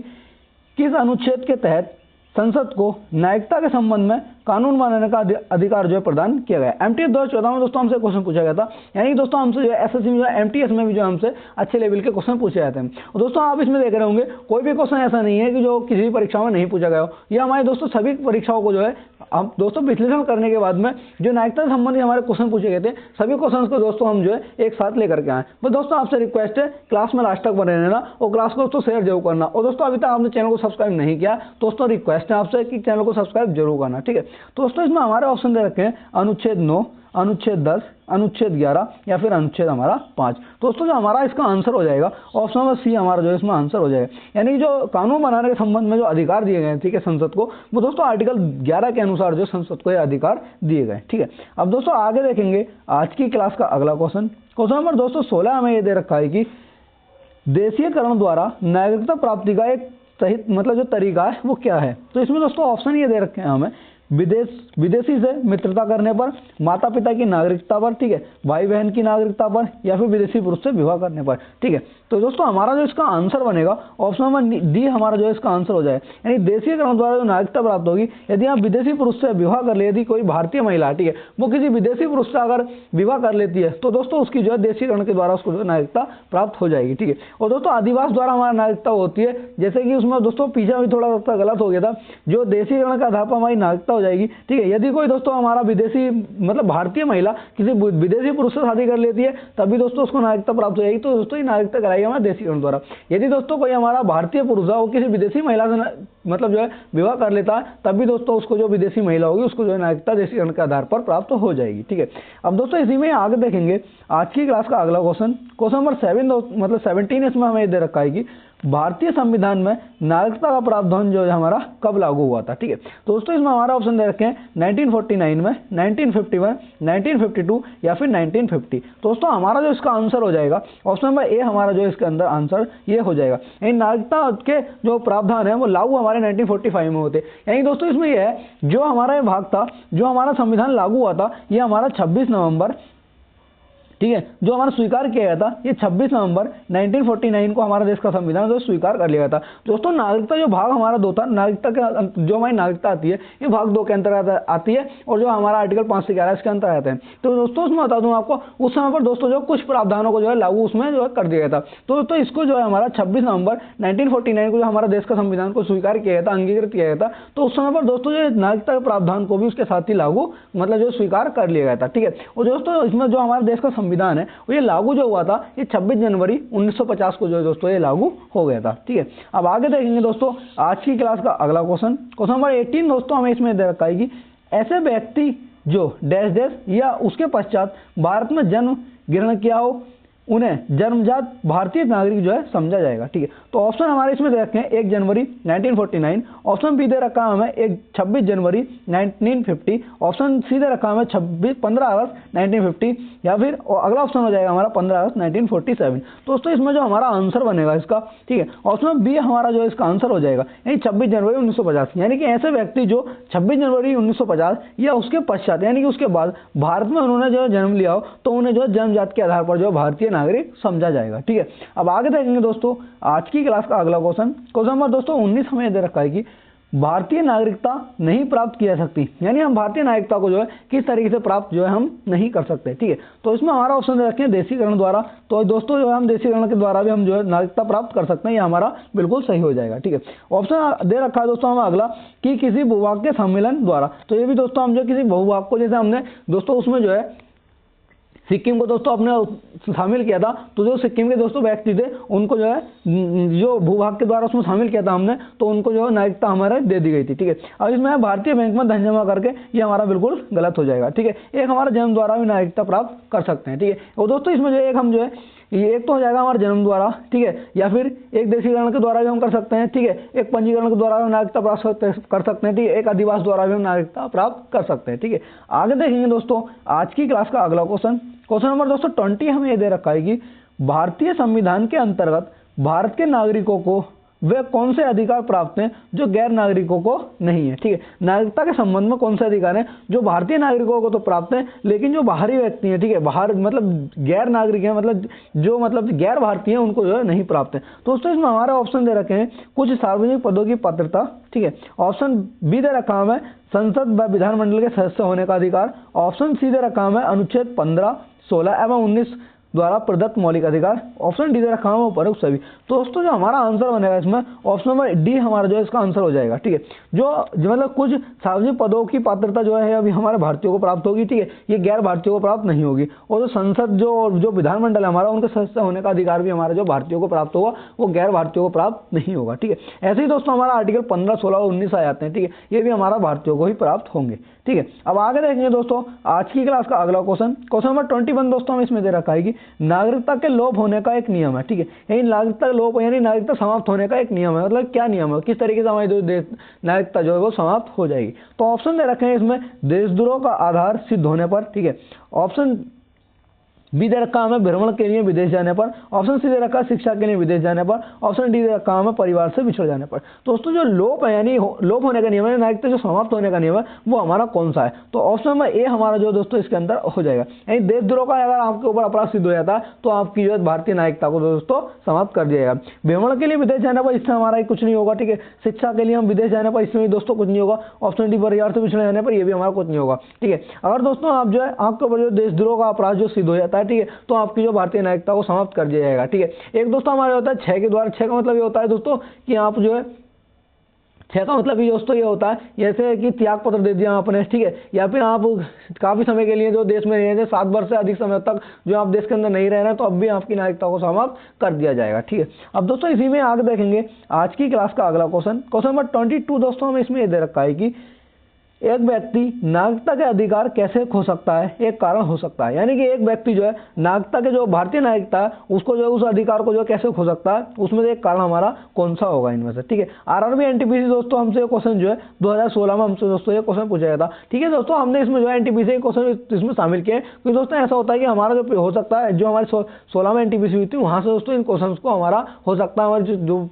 किस अनुच्छेद के तहत संसद को नागरिकता के संबंध में कानून बनाने का अधिकार जो है प्रदान किया गया। एमटीएस 2014 में दोस्तों हमसे क्वेश्चन पूछा गया था, यानी दोस्तों हमसे जो एसएससी में जो एमटीएस में भी जो हमसे अच्छे लेवल के क्वेश्चन पूछे जाते हैं। और दोस्तों आप इसमें देख रहे होंगे कोई भी क्वेश्चन ऐसा नहीं है कि जो किसी भी परीक्षा में नहीं पूछा गया हो। ये हमारे दोस्तों सभी परीक्षाओं को जो है हम दोस्तों विश्लेषण करने के बाद में जो नागरिकता से संबंधित हमारे क्वेश्चन पूछे गए थे सभी क्वेश्चन को दोस्तों हम जो है एक साथ लेकर के आए। बस दोस्तों आपसे रिक्वेस्ट है क्लास में लास्ट तक बने रहना और क्लास को दोस्तों शेयर जरूर करना, और दोस्तों अभी तक आपने चैनल को सब्सक्राइब नहीं किया दोस्तों रिक्वेस्ट है आपसे कि चैनल को सब्सक्राइब जरूर करना। ठीक है, तो दोस्तों इसमें हमारे ऑप्शन दे रखे हैं अनुच्छेद 9, अनुच्छेद 10, अनुच्छेद 11 या फिर अनुच्छेद हमारा 5। दोस्तों जो हमारा इसका आंसर हो जाएगा ऑप्शन नंबर सी हमारा जो इसमें आंसर हो जाएगा। यानी कि जो कानून बनाने के संबंध में जो अधिकार दिए गए ठीक है संसद को, वो दोस्तों आर्टिकल 11 के अनुसार जो संसद को ये अधिकार दिए गए। ठीक है, अब दोस्तों आगे देखेंगे आज की क्लास का अगला क्वेश्चन नंबर दोस्तों 16 हमें ये दे रखा है कि देशीयकरण द्वारा नागरिकता प्राप्ति का एक सही मतलब जो तरीका है वो क्या है। तो इसमें दोस्तों ऑप्शन ये दे रखे हैं हमें विदेशी से मित्रता करने पर, माता पिता की नागरिकता पर, ठीक है, भाई बहन की नागरिकता पर, या फिर विदेशी पुरुष से विवाह करने पर, ठीक है। तो दोस्तों हमारा जो इसका आंसर बनेगा ऑप्शन नंबर डी हमारा जो है इसका आंसर हो जाए, यानी देशीकरण द्वारा जो नागरिकता प्राप्त होगी यदि आप विदेशी पुरुष से विवाह कर ले, यदि कोई भारतीय महिला, ठीक है, वो किसी विदेशी पुरुष से अगर विवाह कर लेती है तो दोस्तों उसकी जो है देशीकरण के द्वारा उसको जो नागरिकता प्राप्त हो जाएगी, ठीक है। और दोस्तों अधिवास द्वारा हमारा नागरिकता होती है, जैसे कि उसमें दोस्तों पीछे भी थोड़ा सा गलत हो गया था, जो देशीकरण के आधार पर हमारी नागरिकता हो जाएगी, ठीक है। यदि कोई दोस्तों हमारा विदेशी मतलब भारतीय महिला किसी विदेशी पुरुष से शादी कर लेती है तभी दोस्तों उसको नागरिकता प्राप्त हो जाएगी, तो दोस्तों ये नागरिकता कराएगी हमारे देशीकरण द्वारा। यदि दोस्तों कोई हमारा भारतीय पुरुष है वो किसी विदेशी महिला से मतलब जो है विवाह कर लेता है तभी दोस्तों उसको जो विदेशी महिला होगी उसको जो है नागरिकता देशीकरण के आधार पर प्राप्त हो जाएगी, ठीक है। अब दोस्तों इसी में आगे देखेंगे आज की क्लास का अगला क्वेश्चन नंबर 7 मतलब 17 इसमें हमें दे रखा है कि भारतीय संविधान में नागरिकता का प्रावधान जो है हमारा कब लागू हुआ था, ठीक है। तो दोस्तों इसमें हमारा ऑप्शन दे रखे हैं 1949 में, 1951, 1952 या फिर 1950। दोस्तों हमारा जो इसका आंसर हो जाएगा ऑप्शन नंबर ए हमारा जो इसके अंदर आंसर ये हो जाएगा, यानी नागरिकता के जो प्रावधान है वो लागू हमारे 1945 में होते। यानी दोस्तों इसमें यह है जो हमारा ये भाग था, जो हमारा संविधान लागू हुआ था ये हमारा 26 नवंबर, ठीक है, जो हमारा स्वीकार किया गया था ये 26 नवंबर 1949 को हमारा देश का संविधान जो स्वीकार कर लिया गया था। दोस्तों नागरिकता जो भाग हमारा 2 था, नागरिकता के जो हमारी नागरिकता आती है ये भाग 2 के अंतर्गत आती है और जो हमारा आर्टिकल 5 से 11 इसके अंतर्गत आता है। तो दोस्तों उसमें बता दूं आपको उस समय पर दोस्तों जो कुछ प्रावधानों को जो है लागू उसमें जो है कर दिया गया था। तो दोस्तों इसको जो है हमारा 26 नवंबर 1949 को जो हमारा देश का संविधान को स्वीकार किया गया था, अंगीकृत किया गया था, तो उस समय पर दोस्तों जो नागरिकता के प्रावधान को भी उसके साथ ही लागू मतलब जो स्वीकार कर लिया गया था, ठीक है। और दोस्तों इसमें जो हमारे देश का संविधान है वो लागू जो हुआ था ये 26 जनवरी 1950 को जो दोस्तों ये लागू हो गया था, ठीक है। अब आगे देखेंगे दोस्तों आज की क्लास का अगला क्वेश्चन नंबर 18 दोस्तों हमें इसमें दे रखा है कि ऐसे व्यक्ति जो डैश डैश या उसके पश्चात भारत में जन्म ग्रहण किया हो उन्हें जन्मजात भारतीय नागरिक जो है समझा जाएगा, ठीक है। तो ऑप्शन हमारे इसमें दे रखे हैं 1 जनवरी 1949, ऑप्शन बी दे रखा है हमें 26 जनवरी 1950, ऑप्शन सी दे रखा है हमें 15 अगस्त 1950 या फिर अगला ऑप्शन हो जाएगा हमारा 15 अगस्त 1947। दोस्तों इसमें जो हमारा आंसर बनेगा इसका, ठीक है, ऑप्शन बी हमारा जो इसका आंसर हो जाएगा, यानी 26 जनवरी 1950, यानी कि ऐसे व्यक्ति जो 26 जनवरी 1950 या उसके पश्चात यानी कि उसके बाद भारत में उन्होंने जो जन्म लिया हो तो उन्हें जो जन्मजात के आधार पर जो भारतीय नागरिक समझा जाएगा, ठीक है। अब आगे देखेंगे दोस्तों आज की क्लास का अगला क्वेश्चन नंबर दोस्तों 19 हमें दे रखा है कि भारतीय नागरिकता नहीं प्राप्त की जा सकती, यानी हम भारतीय नागरिकता को जो है किस तरीके से प्राप्त जो है हम नहीं कर सकते, ठीक है। तो इसमें हमारा ऑप्शन दे रखे हैं देशीकरण द्वारा। तो दोस्तों जो है हम देशीकरण के द्वारा भी हम जो है नागरिकता प्राप्त कर सकते हैं, ये हमारा बिल्कुल सही हो जाएगा, ठीक है। ऑप्शन दे रखा है दोस्तों हमें अगला कि किसी भूभाग के सम्मेलन द्वारा। तो ये भी दोस्तों हम जो किसी भूभाग को जैसे हमने दोस्तों उसमें जो है सिक्किम को दोस्तों अपने शामिल किया था, तो जो सिक्किम के दोस्तों व्यक्ति थे उनको जो है जो भूभाग के द्वारा उसमें शामिल किया था हमने, तो उनको जो है नागरिकता हमारे दे दी गई थी, ठीक है। अब इसमें भारतीय बैंक में धन जमा करके ये हमारा बिल्कुल गलत हो जाएगा, ठीक है। एक हमारा जन्म द्वारा भी नागरिकता प्राप्त कर सकते हैं, ठीक है। और दोस्तों इसमें जो एक हम जो है ये एक तो हो जाएगा हमारे जन्म द्वारा, ठीक है, या फिर एक देशीकरण के द्वारा भी हम कर सकते हैं, ठीक है, एक पंजीकरण के द्वारा भी नागरिकता प्राप्त कर सकते हैं, ठीक है, एक अधिवास द्वारा भी हम नागरिकता प्राप्त कर सकते हैं, ठीक है। आगे देखेंगे दोस्तों आज की क्लास का अगला क्वेश्चन नंबर दोस्तों 20 हमें यह दे रखा है कि भारतीय संविधान के अंतर्गत भारत के नागरिकों को वे कौन से अधिकार प्राप्त हैं जो गैर नागरिकों को नहीं है, ठीक है। नागरिकता के संबंध में कौन से अधिकार हैं जो भारतीय नागरिकों को तो प्राप्त हैं लेकिन जो बाहरी व्यक्ति हैं, ठीक है, बाहर मतलब गैर नागरिक हैं, मतलब जो मतलब गैर भारतीय हैं उनको जो है नहीं प्राप्त है। दोस्तों इसमें हमारे ऑप्शन दे रखे हैं कुछ सार्वजनिक पदों की पात्रता, ठीक है, ऑप्शन बी दे रखा है संसद व विधानमंडल के सदस्य होने का अधिकार, ऑप्शन सी दे रखा है अनुच्छेद 15, 16 एवं 19 द्वारा प्रदत्त मौलिक अधिकार, ऑप्शन डी दे रखा है उपरोक्त सभी। दोस्तों जो हमारा आंसर बनेगा इसमें ऑप्शन नंबर डी हमारा जो इसका आंसर हो जाएगा, ठीक है। जो मतलब कुछ सार्वजनिक पदों की पात्रता जो है अभी हमारे भारतीयों को प्राप्त होगी, ठीक है, ये गैर भारतीयों को प्राप्त नहीं होगी। और जो संसद जो विधानमंडल है हमारा उनके सदस्य होने का अधिकार भी हमारा जो भारतीयों को प्राप्त होगा वो गैर भारतीयों को प्राप्त नहीं होगा, ठीक है। ऐसे ही दोस्तों हमारा आर्टिकल 15, 16 और 19 आ जाते हैं, ठीक है, ये भी हमारा भारतीयों को ही प्राप्त होंगे, ठीक है। अब आगे देखेंगे दोस्तों आज की क्लास का अगला क्वेश्चन नंबर 21 दोस्तों हम इसमें दे रखा है कि नागरिकता के लोप होने का एक नियम है, ठीक है, यानी नागरिकता लोप यानी नागरिकता समाप्त होने का एक नियम है। मतलब क्या नियम है, किस तरीके से हमारी नागरिकता जो है वो समाप्त हो जाएगी। तो ऑप्शन दे रखे हैं इसमें देशद्रोह का आधार सिद्ध होने पर, ठीक है, ऑप्शन बी दे रखा हमें भ्रमण के लिए विदेश जाने पर, ऑप्शन सी दे रखा शिक्षा के लिए विदेश जाने पर, ऑप्शन डी दे रखा हमें परिवार से बिछड़ जाने पर। दोस्तों जो लोप है यानी लोप होने का नियम है, नागरिकता जो समाप्त होने का नियम है, वो हमारा कौन सा है? तो ऑप्शन नंबर ए हमारा जो दोस्तों इसके अंदर हो जाएगा। यानी देशद्रोह का अगर आपके ऊपर अपराध सिद्ध हो जाता है तो आपकी जो है भारतीय नागरिकता को दोस्तों समाप्त कर दिया जाएगा। भ्रमण के लिए विदेश जाने पर इससे हमारा कुछ नहीं होगा, ठीक है। शिक्षा के लिए हम विदेश जाने पर इसमें भी दोस्तों कुछ नहीं होगा। ऑप्शन डी परिवार से बिछड़ जाने पर ये भी हमारा कुछ नहीं होगा, ठीक है। अगर दोस्तों आप जो है आपके ऊपर जो देशद्रोह का अपराध जो सिद्ध हो जाता है, ठीक है, तो आपकी जो भारतीय नागरिकता को समाप्त कर दिया जाएगा, ठीक है। एक दोस्तों हमारे होता है 6 के द्वारा। 6 का मतलब ये होता है दोस्तों कि आप जो है 6 का मतलब ये दोस्तों ये होता है जैसे कि त्याग पत्र दे दिया आपने, ठीक है, या फिर आप काफी समय के लिए जो देश में रहे थे 7 वर्ष से अधिक समय तक जो आप देश के अंदर नहीं रह रहे हैं, तो अब भी आपकी नागरिकता को समाप्त कर दिया जाएगा, ठीक है। अब दोस्तों इसी में आगे देखेंगे आज की क्लास का अगला क्वेश्चन नंबर 22 दोस्तों हमें इसमें ये दे रखा है कि एक व्यक्ति नागरिकता के अधिकार कैसे खो सकता है, एक कारण हो सकता है। यानी कि एक व्यक्ति जो है नागरिकता के जो भारतीय नागरिकता है उसको जो है उस अधिकार को जो कैसे खो सकता है, उसमें से एक कारण हमारा कौन सा होगा इनमें से, ठीक है। आरआरबी एनटीपीसी दोस्तों हमसे क्वेश्चन जो है 2016 में हमसे दोस्तों ये क्वेश्चन पूछा गया था, ठीक है। दोस्तों हमने इसमें जो है एनटीपीसी क्वेश्चन इसमें शामिल किए क्योंकि दोस्तों ऐसा होता है कि हमारा जो हो सकता है जो हमारी 16 में एनटीपीसी हुई थी वहां से दोस्तों इन क्वेश्चन को हमारा हो सकता है हमारे जो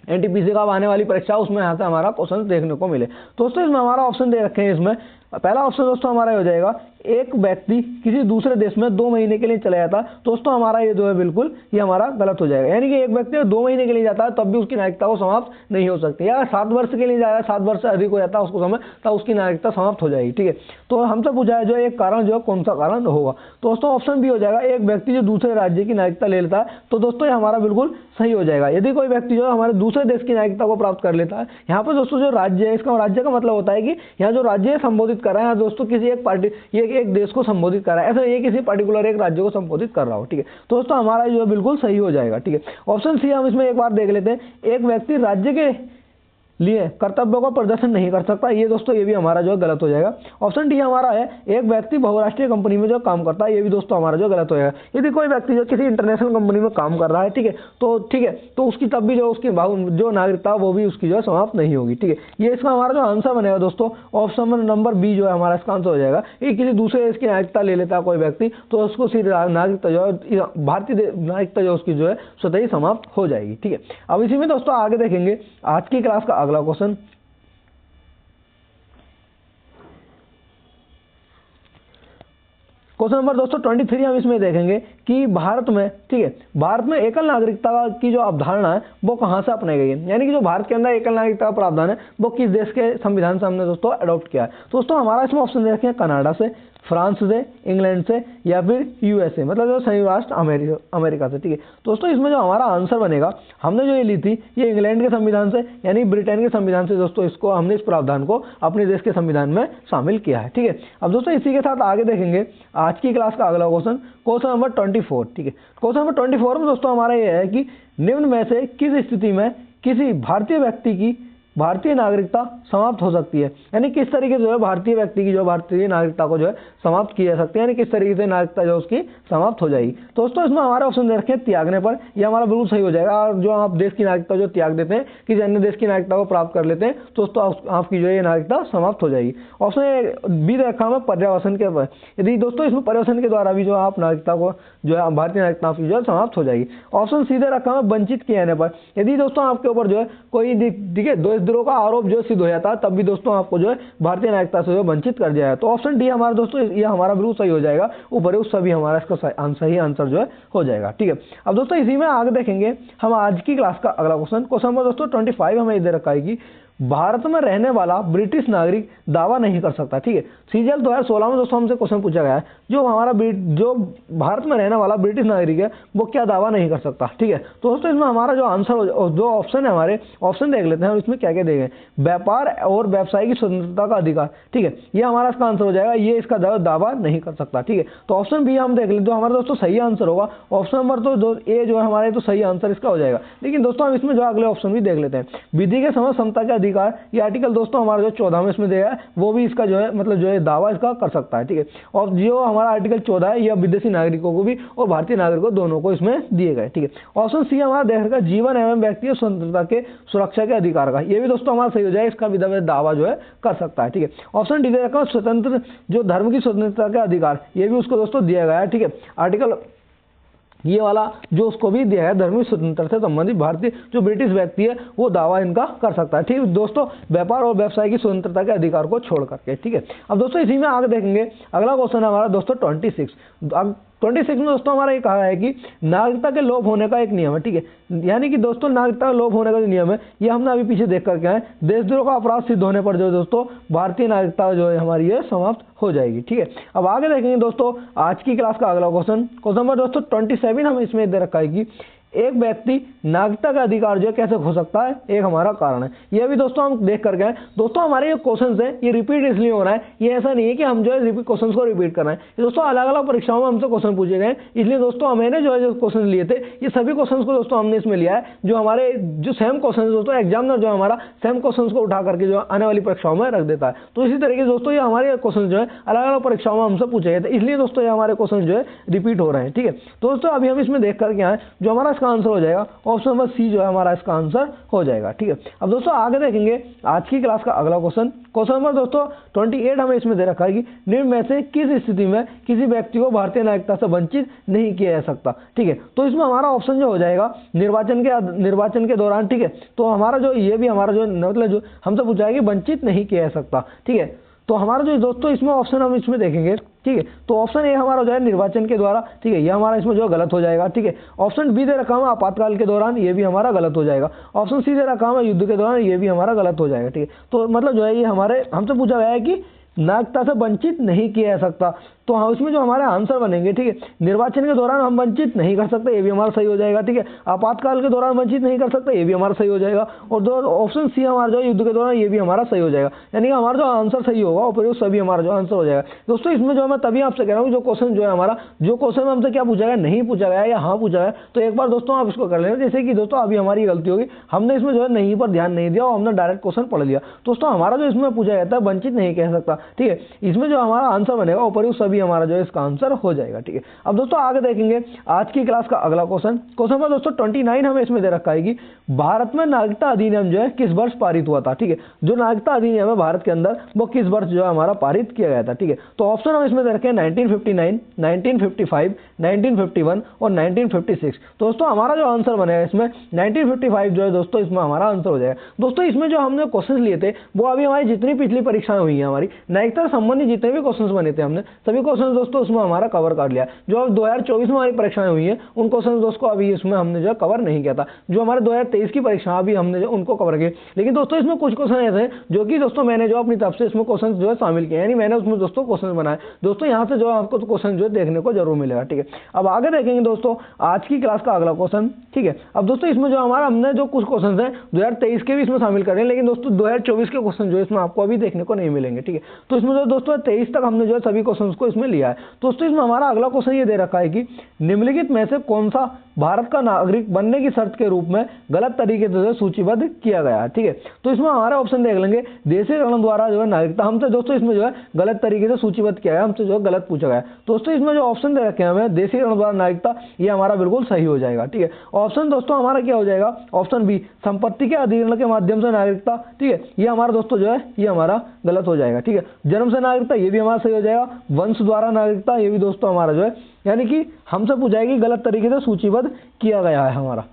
एनटीपीसी का आने वाली परीक्षा उसमें यहाँ से हमारा क्वेश्चन देखने को मिले। दोस्तों इसमें हमारा ऑप्शन दे रखे हैं। इसमें पहला ऑप्शन दोस्तों हमारा हो जाएगा एक व्यक्ति किसी दूसरे देश में 2 महीने के लिए चला जाता है। दोस्तों हमारा ये जो है बिल्कुल ये हमारा गलत हो जाएगा। यानी कि एक व्यक्ति 2 महीने के लिए जाता है तब भी उसकी नागरिकता को समाप्त नहीं हो सकती, या 7 वर्ष के लिए जा रहा है 7 वर्ष से अधिक हो जाता है उसको समय, तब उसकी नागरिकता समाप्त हो जाएगी, ठीक है। तो हमसे पूछा है जो एक कारण जो है कौन सा कारण होगा, दोस्तों ऑप्शन बी हो जाएगा एक व्यक्ति जो दूसरे राज्य की नागरिकता ले लेता है। तो दोस्तों ये हमारा बिल्कुल सही हो जाएगा। यदि कोई व्यक्ति जो है हमारे दूसरे देश की नागरिकता को प्राप्त कर लेता है, यहाँ पर दोस्तों जो राज्य है इसका राज्य का मतलब होता है कि यहाँ जो राज्य संबोधित कर रहा है दोस्तों किसी एक पार्टी ये एक देश को संबोधित कर रहा है, ऐसा ये किसी पर्टिकुलर एक राज्य को संबोधित कर रहा हो, ठीक है। तो दोस्तों हमारा जो है बिल्कुल सही हो जाएगा, ठीक है। ऑप्शन सी हम इसमें एक बार देख लेते हैं एक व्यक्ति राज्य के लिए कर्तव्यों का प्रदर्शन नहीं कर सकता, ये दोस्तों ये भी हमारा जो गलत हो जाएगा। ऑप्शन डी हमारा है एक व्यक्ति बहुराष्ट्रीय कंपनी में जो काम करता है, ये भी दोस्तों हमारा जो गलत हो जाएगा। यदि कोई व्यक्ति जो किसी इंटरनेशनल कंपनी में काम कर रहा है, ठीक है, तो उसकी तब भी जो उसकी जो नागरिकता वो भी उसकी जो है समाप्त नहीं होगी, ठीक है। ये इसका हमारा जो आंसर बनेगा दोस्तों ऑप्शन नंबर बी जो है हमारा इसका आंसर हो जाएगा। ये किसी दूसरे देश की नागरिकता ले लेता है कोई व्यक्ति तो उसको सीधे नागरिकता जो है भारतीय नागरिकता जो उसकी जो है स्वतः ही समाप्त हो जाएगी, ठीक है। अब इसी में दोस्तों आगे देखेंगे आज की क्लास का अगला क्वेश्चन नंबर दोस्तों 23 हम इसमें देखेंगे कि भारत में, ठीक है, भारत में एकल नागरिकता की जो अवधारणा है वो कहां से अपनाई गई है। यानी कि जो भारत के अंदर एकल नागरिकता का प्रावधान है वो किस देश के संविधान से हमने दोस्तों अडॉप्ट किया है। दोस्तों हमारा इसमें ऑप्शन दे रखे हैं कनाडा से, फ्रांस से, इंग्लैंड से या फिर यूएसए मतलब जो संयुक्त राष्ट्र अमेरिका से, ठीक है। दोस्तों इसमें जो हमारा आंसर बनेगा हमने जो ये ली थी ये इंग्लैंड के संविधान से यानी ब्रिटेन के संविधान से दोस्तों इसको हमने इस प्रावधान को अपने देश के संविधान में शामिल किया है, ठीक है। अब दोस्तों इसी के साथ आगे देखेंगे आज की क्लास का अगला क्वेश्चन नंबर 24, ठीक है। क्वेश्चन नंबर 24 में दोस्तों हमारा ये है कि निम्न में से किस स्थिति में किसी भारतीय व्यक्ति की भारतीय नागरिकता समाप्त हो सकती है। यानी किस तरीके से जो है भारतीय व्यक्ति की जो भारतीय नागरिकता को जो है समाप्त की जा सकती है, यानी किस तरीके से नागरिकता जो उसकी समाप्त हो जाएगी। दोस्तों इसमें हमारे ऑप्शन दे रखे हैं त्यागने पर, यह हमारा बिल्कुल सही हो जाएगा। और जो आप देश की नागरिकता जो त्याग देते हैं किसी अन्य देश की नागरिकता को प्राप्त कर लेते हैं तो दोस्तों आपकी जो है नागरिकता समाप्त हो जाएगी। ऑप्शन बी रखा हमें पर्यावसन के पर, यदि दोस्तों इसमें पर्यावसन के द्वारा भी जो आप नागरिकता को जो है भारतीय नागरिकता की जो है समाप्त हो जाएगी। ऑप्शन सीधे रखा हमें वंचित किए जाने पर, यदि दोस्तों आपके ऊपर जो है कोई ठीक है देशद्रोह का आरोप जो सिद्ध हो जाता है तब भी दोस्तों आपको जो है भारतीय नागरिकता से वंचित कर दिया है। तो ऑप्शन डी हमारा दोस्तों ये हमारा बिल्कुल सही हो जाएगा, ऊपर उस सभी हमारा इसका सही आंसर जो है हो जाएगा, ठीक है। अब दोस्तों इसी में आगे देखेंगे हम आज की क्लास का अगला क्वेश्चन नंबर दोस्तों 25 हमें इधर रखा है कि भारत में रहने वाला ब्रिटिश नागरिक दावा नहीं कर सकता, ठीक है। सीजीएल 2016 में दोस्तों हमसे क्वेश्चन पूछा गया है जो हमारा जो भारत में रहने वाला ब्रिटिश नागरिक है वो क्या दावा नहीं कर सकता, ठीक है। तो दोस्तों इसमें हमारा जो आंसर जो ऑप्शन है हमारे ऑप्शन देख लेते हैं इसमें क्या क्या देंगे। व्यापार और व्यवसाय की स्वतंत्रता का अधिकार, ठीक है, ये हमारा इसका आंसर हो जाएगा, ये इसका दावा नहीं कर सकता, ठीक है। तो ऑप्शन बी हम देख लेते हैं हमारा दोस्तों सही आंसर होगा। ऑप्शन नंबर तो ए जो है हमारे तो सही आंसर इसका हो जाएगा। लेकिन दोस्तों हम इसमें जो अगले ऑप्शन भी देख लेते हैं। विधि के समय समता के अधिकार, ये आर्टिकल दोस्तों हमारा जो 14 में इसमें दिया है, वो भी इसका जो है मतलब जो है दावा इसका कर सकता है, ठीक है। और जो हमारा आर्टिकल 14 है, यह विदेशी नागरिकों को भी और भारतीय नागरिकों दोनों को इसमें दिए गए, ठीक है। ऑप्शन सी हमारा देश का जीवन एवं व्यक्तिगत स्वतंत्रता के सुरक्षा के अधिकार का, ये भी दोस्तों हमारा सही हो जाएगा, इसका भी दावा जो है कर सकता है, ठीक है। ऑप्शन डी दे रखा है स्वतंत्र जो धर्म की स्वतंत्रता के अधिकार, ये भी उसको दोस्तों दिया गया है, ठीक है। आर्टिकल ये वाला जो उसको भी दिया है धर्मी स्वतंत्रता से संबंधित भारतीय जो ब्रिटिश व्यक्ति है वो दावा इनका कर सकता है, ठीक है दोस्तों, व्यापार और व्यवसाय की स्वतंत्रता के अधिकार को छोड़ करके, ठीक है। अब दोस्तों इसी में आगे देखेंगे, अगला क्वेश्चन है हमारा दोस्तों 26। 26 में दोस्तों हमारा ये कहा है कि नागरिकता के लोप होने का एक नियम है, ठीक है। यानी कि दोस्तों नागरिकता का लोप होने का जो नियम है, ये हमने अभी पीछे देख करके आए, देशद्रोह का अपराध सिद्ध होने पर जो दोस्तों भारतीय नागरिकता जो है हमारी ये समाप्त हो जाएगी, ठीक है। अब आगे देखेंगे दोस्तों आज की क्लास का अगला क्वेश्चन नंबर दोस्तों 27 हमें इसमें दे रखा है कि एक व्यक्ति नागरिकता का अधिकार जो है कैसे खो सकता है, एक हमारा कारण है। यह भी दोस्तों हम देख करके आए। दोस्तों हमारे ये क्वेश्चंस है ये रिपीट इसलिए हो रहा है, ये ऐसा नहीं है कि हम जो है रिपीट क्वेश्चंस को रिपीट कर रहे हैं, ये दोस्तों अलग अलग परीक्षाओं में हमसे क्वेश्चन पूछे गए, इसलिए दोस्तों मैंने जो है जो क्वेश्चन लिए थे ये सभी क्वेश्चन को दोस्तों हमने इसमें लिया है, जो हमारे जो सेम क्वेश्चन दोस्तों एग्जामिनर जो हमारा सेम क्वेश्चन को उठा करके जो आने वाली परीक्षाओं में रख देता है। तो इसी तरीके से दोस्तों ये हमारे क्वेश्चन जो है अलग अलग परीक्षाओं में हमसे पूछे गए थे, इसलिए दोस्तों ये हमारे क्वेश्चन जो है रिपीट हो रहे हैं, ठीक है। दोस्तों अभी हम इसमें देख करके आए, जो हमारा इसका आंसर हो जाएगा ऑप्शन नंबर सी जो है हमारा इसका आंसर हो जाएगा, ठीक है। अब दोस्तों आगे देखेंगे आज की क्लास का अगला क्वेश्चन नंबर दोस्तों 28 हमें इसमें दे रखा है कि निम्न में से किस स्थिति में किसी व्यक्ति को भारतीय नागरिकता से वंचित नहीं किया जा सकता, ठीक है। तो इसमें हमारा ऑप्शन जो हो जाएगा निर्वाचन के दौरान, ठीक है। तो हमारा जो ये भी हमारा जो मतलब जो हमसे पूछा है कि वंचित नहीं किया जा सकता, ठीक है। तो हमारा जो दोस्तों इसमें ऑप्शन हम इसमें देखेंगे, ठीक है। तो ऑप्शन ए हमारा हो जाएगा निर्वाचन के द्वारा, ठीक है, ये हमारा इसमें जो गलत हो जाएगा, ठीक है। ऑप्शन बी दे रखा है आपातकाल के दौरान, ये भी हमारा गलत हो जाएगा। ऑप्शन सी दे रखा है युद्ध के दौरान, ये भी हमारा गलत हो जाएगा, ठीक है। तो मतलब जो है ये हमारे हमसे पूछा गया है कि नागरिकता से वंचित नहीं किया जा सकता, तो हाँ उसमें जो हमारे आंसर बनेंगे, ठीक है, निर्वाचन के दौरान हम वंचित नहीं कर सकते, ये भी हमारा सही हो जाएगा, ठीक है। आपातकाल के दौरान वंचित नहीं कर सकते, ये भी हमारा सही हो जाएगा। और दो ऑप्शन सी हमारा जो युद्ध के दौरान, ये भी हमारा सही हो जाएगा, यानी कि हमारा जो आंसर सही होगा और सभी हमारा जो आंसर हो जाएगा। दोस्तों इसमें जो मैं तभी आपसे कह रहा हूँ जो क्वेश्चन जो है हमारा जो क्वेश्चन में हमसे क्या पूछा गया, नहीं पूछा गया या हाँ पूछा गया, तो एक बार दोस्तों आप इसको कर लेना। जैसे कि दोस्तों अभी हमारी गलती होगी, हमने इसमें जो है नहीं पर ध्यान नहीं दिया और हमने डायरेक्ट क्वेश्चन पढ़ लिया। दोस्तों हमारा जो इसमें पूछा जाता है वंचित नहीं कह सकता, ठीक है, इसमें जो हमारा आंसर बनेगा ऊपर सभी हमारा जो है इसका आंसर हो जाएगा, ठीक है। अब दोस्तों आगे देखेंगे आज की क्लास का अगला क्वेश्चन नंबर दोस्तों 29 हमें इसमें दे रखा है कि भारत में नागरिकता अधिनियम जो है किस वर्ष पारित हुआ था, ठीक है। जो नागरिकता अधिनियम है भारत के अंदर वो किस वर्ष जो है हमारा पारित किया गया था, ठीक है। तो ऑप्शन हम इसमें दे रखे हैं 1959, 1955, 1951 और 1956। दोस्तों हमारा जो आंसर बनेगा इसमें 1955 जो है दोस्तों इसमें हमारा आंसर हो जाएगा। दोस्तों इसमें जो हमने क्वेश्चन लिए थे वो अभी हमारी जितनी पिछली परीक्षाएं हुई हैं हमारी नागरिकता से संबंधित जितने भी क्वेश्चन बने थे हमने सभी क्वेश्चन दोस्तों उसमें हमारा कवर कर लिया। जो अब 2024 में हमारी परीक्षाएं हुई हैं उन क्वेश्चन दोस्तों अभी इसमें हमने जो कवर नहीं किया था। जो हमारे 2023 की परीक्षा अभी हमने जो उनको कवर किए, लेकिन दोस्तों इसमें कुछ क्वेश्चन ऐसे हैं जो कि दोस्तों मैंने जो अपनी तरफ से इसमें क्वेश्चन जो है शामिल किए, यानी मैंने उसमें दोस्तों क्वेश्चन बनाए। दोस्तों यहाँ से जो आपको क्वेश्चन जो है देखने को जरूर मिलेगा, ठीक है। अब आगे देखेंगे दोस्तों आज की क्लास का अगला क्वेश्चन, ठीक है। अब दोस्तों इसमें जो हमारा हमने जो कुछ क्वेश्चन है 2023 के भी इसमें शामिल कर रहे हैं, लेकिन दोस्तों 2024 के क्वेश्चन जो है इसमें आपको अभी देखने को नहीं मिलेंगे, ठीक है। तो इसमें जो दोस्तों 23 तक हमने जो है सभी क्वेश्चन को इसमें लिया है। दोस्तों इसमें हमारा अगला क्वेश्चन ये दे रखा है कि निम्नलिखित में से कौन सा भारत का नागरिक बनने की शर्त के रूप में गलत तरीके से सूचीबद्ध किया गया है, ठीक है। तो इसमें हमारा ऑप्शन देख लेंगे देशीकरण द्वारा जो है नागरिकता, हमसे दोस्तों इसमें जो है गलत तरीके से सूचीबद्ध किया गया, हमसे जो है गलत पूछा गया। दोस्तों इसमें जो ऑप्शन दे रखे हैं हमें देशीकरण द्वारा नागरिकता, ये हमारा बिल्कुल सही हो जाएगा, ठीक है। ऑप्शन दोस्तों हमारा क्या हो जाएगा, ऑप्शन बी संपत्ति के अधिग्रहण के माध्यम से नागरिकता, ठीक है, ये हमारा दोस्तों जो है ये हमारा गलत हो जाएगा, ठीक है। जन्म से नागरिकता, ये भी हमारा सही हो जाएगा। वंश द्वारा नागरिकता, ये भी दोस्तों हमारा जो है यानी कि हमसे पूछाएगी गलत तरीके से सूचीबद्ध किया गया है हमारा,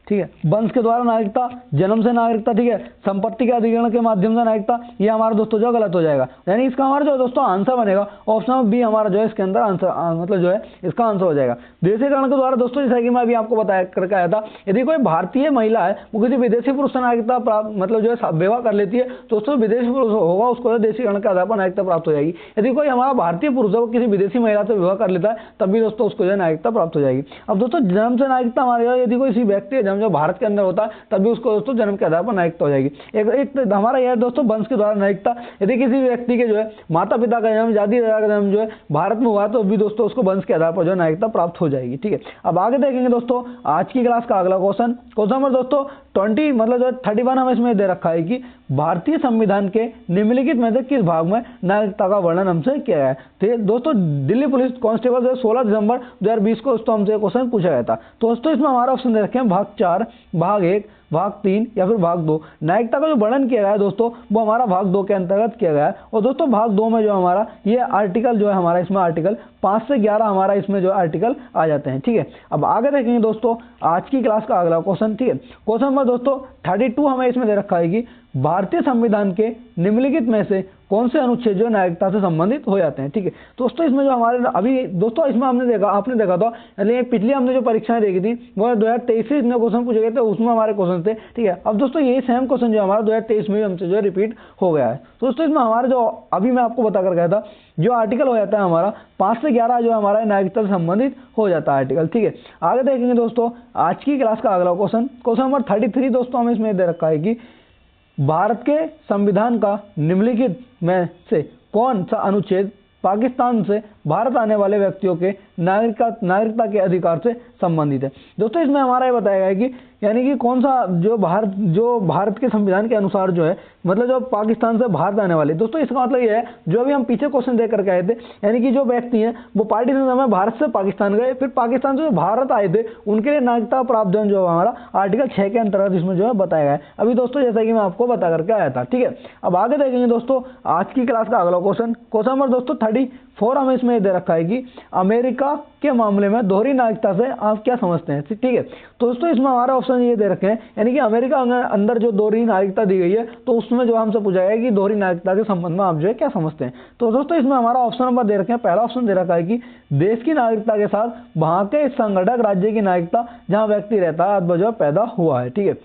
ठीक है। वंश के द्वारा नागरिकता, जन्म से नागरिकता, ठीक है, संपत्ति के अधिग्रहण के माध्यम से नागरिकता, ये हमारा दोस्तों जो गलत हो जाएगा। यानी इसका हमारा जो दोस्तों आंसर बनेगा ऑप्शन बी हमारा जो है इसके अंदर आंसर मतलब जो है इसका आंसर हो जाएगा। देशीकरण के द्वारा दोस्तों जैसा कि मैं अभी आपको बताया करके आया था, यदि कोई भारतीय महिला है वो किसी विदेशी पुरुष से नागरिकता मतलब जो है विवाह कर लेती है तो दोस्तों विदेशी पुरुष होगा उसको देशीकरण के आधार पर नागरिकता प्राप्त हो जाएगी। यदि कोई हमारा भारतीय पुरुष है वो किसी विदेशी महिला से विवाह कर लेता है तब भी दोस्तों उसको जो है नागरिकता प्राप्त हो जाएगी। अब दोस्तों जन्म से नागरिकता हमारे यदि कोई व्यक्ति है जन्म जो भारत के अंदर तब भी उसको दोस्तों जन्म के आधार पर नागरिकता हो जाएगी। एक हमारा यह दोस्तों वंश के द्वारा नागरिकता, यदि किसी व्यक्ति के जो है माता पिता का जन्म दादी दादा का जन्म जो है भारत में हुआ तो भी दोस्तों उसको वंश के आधार पर जो नागरिकता प्राप्त हो जाएगी, ठीक है। अब आगे देखेंगे दोस्तों आज की क्लास का अगला क्वेश्चन नंबर दोस्तों 20 मतलब जो 31 हमें इसमें दे रखा है कि भारतीय संविधान के निम्नलिखित में से किस भाग में नागरिकता का वर्णन हमसे किया गया है। तो दोस्तों दिल्ली पुलिस कांस्टेबल जो 16 दिसंबर 2020 को दोस्तों हमसे क्वेश्चन पूछा गया था। तो दोस्तों इसमें हमारा ऑप्शन दे रखे हैं भाग 4, भाग 1, भाग 3 या फिर भाग 2। नागरिकता का जो वर्णन किया गया है दोस्तों वो हमारा भाग 2 के अंतर्गत किया गया है। और दोस्तों भाग 2 में जो हमारा ये आर्टिकल जो है हमारा इसमें आर्टिकल 5 से 11 हमारा इसमें जो आर्टिकल आ जाते हैं। ठीक है, अब आगे देखेंगे दोस्तों आज की क्लास का अगला क्वेश्चन। ठीक है, क्वेश्चन नंबर दोस्तों 32 हमें इसमें दे रखा है कि भारतीय संविधान के निम्नलिखित में से कौन से अनुच्छेद जो नागरिकता से संबंधित हो जाते हैं। ठीक है, दोस्तों इसमें जो हमारे अभी दोस्तों इसमें आपने देखा था, यानी पिछली हमने जो परीक्षाएं देखी थी वो 2023 में क्वेश्चन पूछे गए थे, उसमें हमारे क्वेश्चन थे। ठीक है, अब दोस्तों यही सेम क्वेश्चन जो हमारा 2023 में हमसे जो रिपीट हो गया है। तो दोस्तों इसमें हमारे जो अभी मैं आपको बता कर गया था जो आर्टिकल हो जाता है हमारा 5 से 11 जो हमारा नागरिकता से संबंधित हो जाता है आर्टिकल। ठीक है, आगे देखेंगे दोस्तों आज की क्लास का अगला क्वेश्चन, क्वेश्चन नंबर 33 दोस्तों हमें इसमें दे रखा है कि भारत के संविधान का निम्नलिखित में से कौन सा अनुच्छेद पाकिस्तान से भारत आने वाले व्यक्तियों के नागरिकता के अधिकार से संबंधित है। दोस्तों इसमें हमारा ये बताया गया है कि यानी कि कौन सा जो भारत के संविधान के अनुसार जो है मतलब जो पाकिस्तान से भारत आने वाले, दोस्तों इसका मतलब ये है जो अभी हम पीछे क्वेश्चन देख करके आए थे, यानी कि जो व्यक्ति हैं वो पार्टीशन समय भारत से पाकिस्तान गए, फिर पाकिस्तान से जो भारत आए थे उनके लिए नागरिकता प्रावधान जो हमारा आर्टिकल 6 के अंतर्गत इसमें जो है बताया गया है अभी दोस्तों, जैसा कि मैं आपको बता करके आया था। ठीक है, अब आगे देखेंगे दोस्तों आज की क्लास का अगला क्वेश्चन, क्वेश्चन नंबर दोस्तों 34 हमें इसमें दे रखा है कि अमेरिका के मामले में दोहरी नागरिकता से आप क्या समझते हैं। ठीक है, तो दोस्तों इसमें हमारा ऑप्शन ये दे रखे हैं यानी कि अमेरिका अंदर जो दोहरी नागरिकता दी गई है तो उसमें जो हमसे पूछा गया है कि दोहरी नागरिकता के संबंध में आप जो है क्या समझते हैं। तो दोस्तों इसमें हमारा ऑप्शन नंबर दे रखे हैं, पहला ऑप्शन दे रखा है कि देश की नागरिकता के साथ वहां के संगठक राज्य की नागरिकता जहां व्यक्ति रहता है अथवा जो पैदा हुआ है। ठीक है,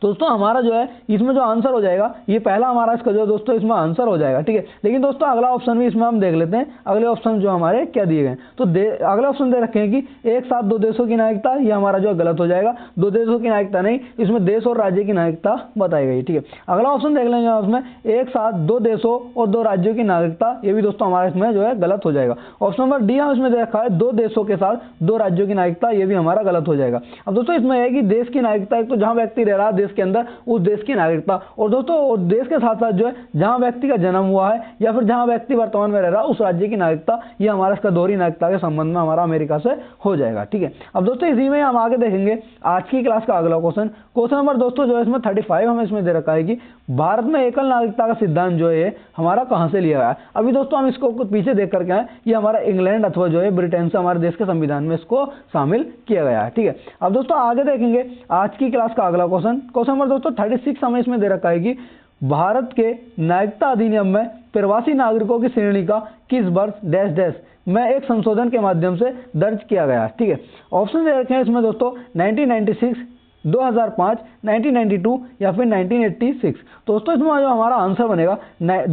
दोस्तों हमारा जो है इसमें जो आंसर हो जाएगा ये पहला हमारा इसका जो दोस्तों इसमें आंसर हो जाएगा। ठीक है, लेकिन दोस्तों अगला ऑप्शन भी इसमें हम देख लेते हैं, अगले ऑप्शन जो हमारे क्या दिए गए। तो अगले ऑप्शन दे रखे हैं कि एक साथ दो देशों की नागरिकता, ये हमारा जो गलत हो जाएगा, दो देशों की नागरिकता नहीं, इसमें देश और राज्य की नागरिकता बताई गई। ठीक है, अगला ऑप्शन देख लेंगे उसमें एक साथ दो देशों और दो राज्यों की नागरिकता, ये भी दोस्तों हमारा इसमें जो है गलत हो जाएगा। ऑप्शन नंबर डी हम इसमें दे रखा है दो देशों के साथ दो राज्यों की नागरिकता, ये भी हमारा गलत हो जाएगा। अब दोस्तों इसमें है कि देश की नागरिकता एक तो जहां व्यक्ति रह रहा है देश के अंदर उस देश की नागरिकता, और दोस्तों देश के साथ साथ जो है जहां व्यक्ति का जन्म हुआ है या फिर जहां व्यक्ति वर्तमान में रह रहा है उस राज्य की नागरिकता, ये हमारा इसका दोहरी नागरिकता के संबंध में हमारा अमेरिका से हो जाएगा। ठीक है, अब दोस्तों इसी में हम आगे देखेंगे आज की क्लास का अगला क्वेश्चन, क्वेश्चन नंबर दोस्तों जो है इसमें 35 हमें इसमें दे रखा है कि भारत में एकल नागरिकता का सिद्धांत जो है हमारा कहां से लिया गया है। अभी दोस्तों हम इसको पीछे देख करके आए, ये हमारा इंग्लैंड अथवा जो है ब्रिटेन से हमारे देश के संविधान में इसको शामिल किया गया है। ठीक है, अब दोस्तों आगे देखेंगे आज की क्लास का अगला क्वेश्चन, क्वेश्चन नंबर दोस्तों 36 हमें इसमें दे रखा है कि भारत के नागरिकता अधिनियम में प्रवासी नागरिकों की श्रेणी का किस वर्ष डैश डैश में एक संशोधन के माध्यम से दर्ज किया गया है। ठीक है, ऑप्शन दे रखे हैं इसमें दोस्तों 1996, 2005, 1992 या फिर 1986। दोस्तों इसमें जो हमारा आंसर बनेगा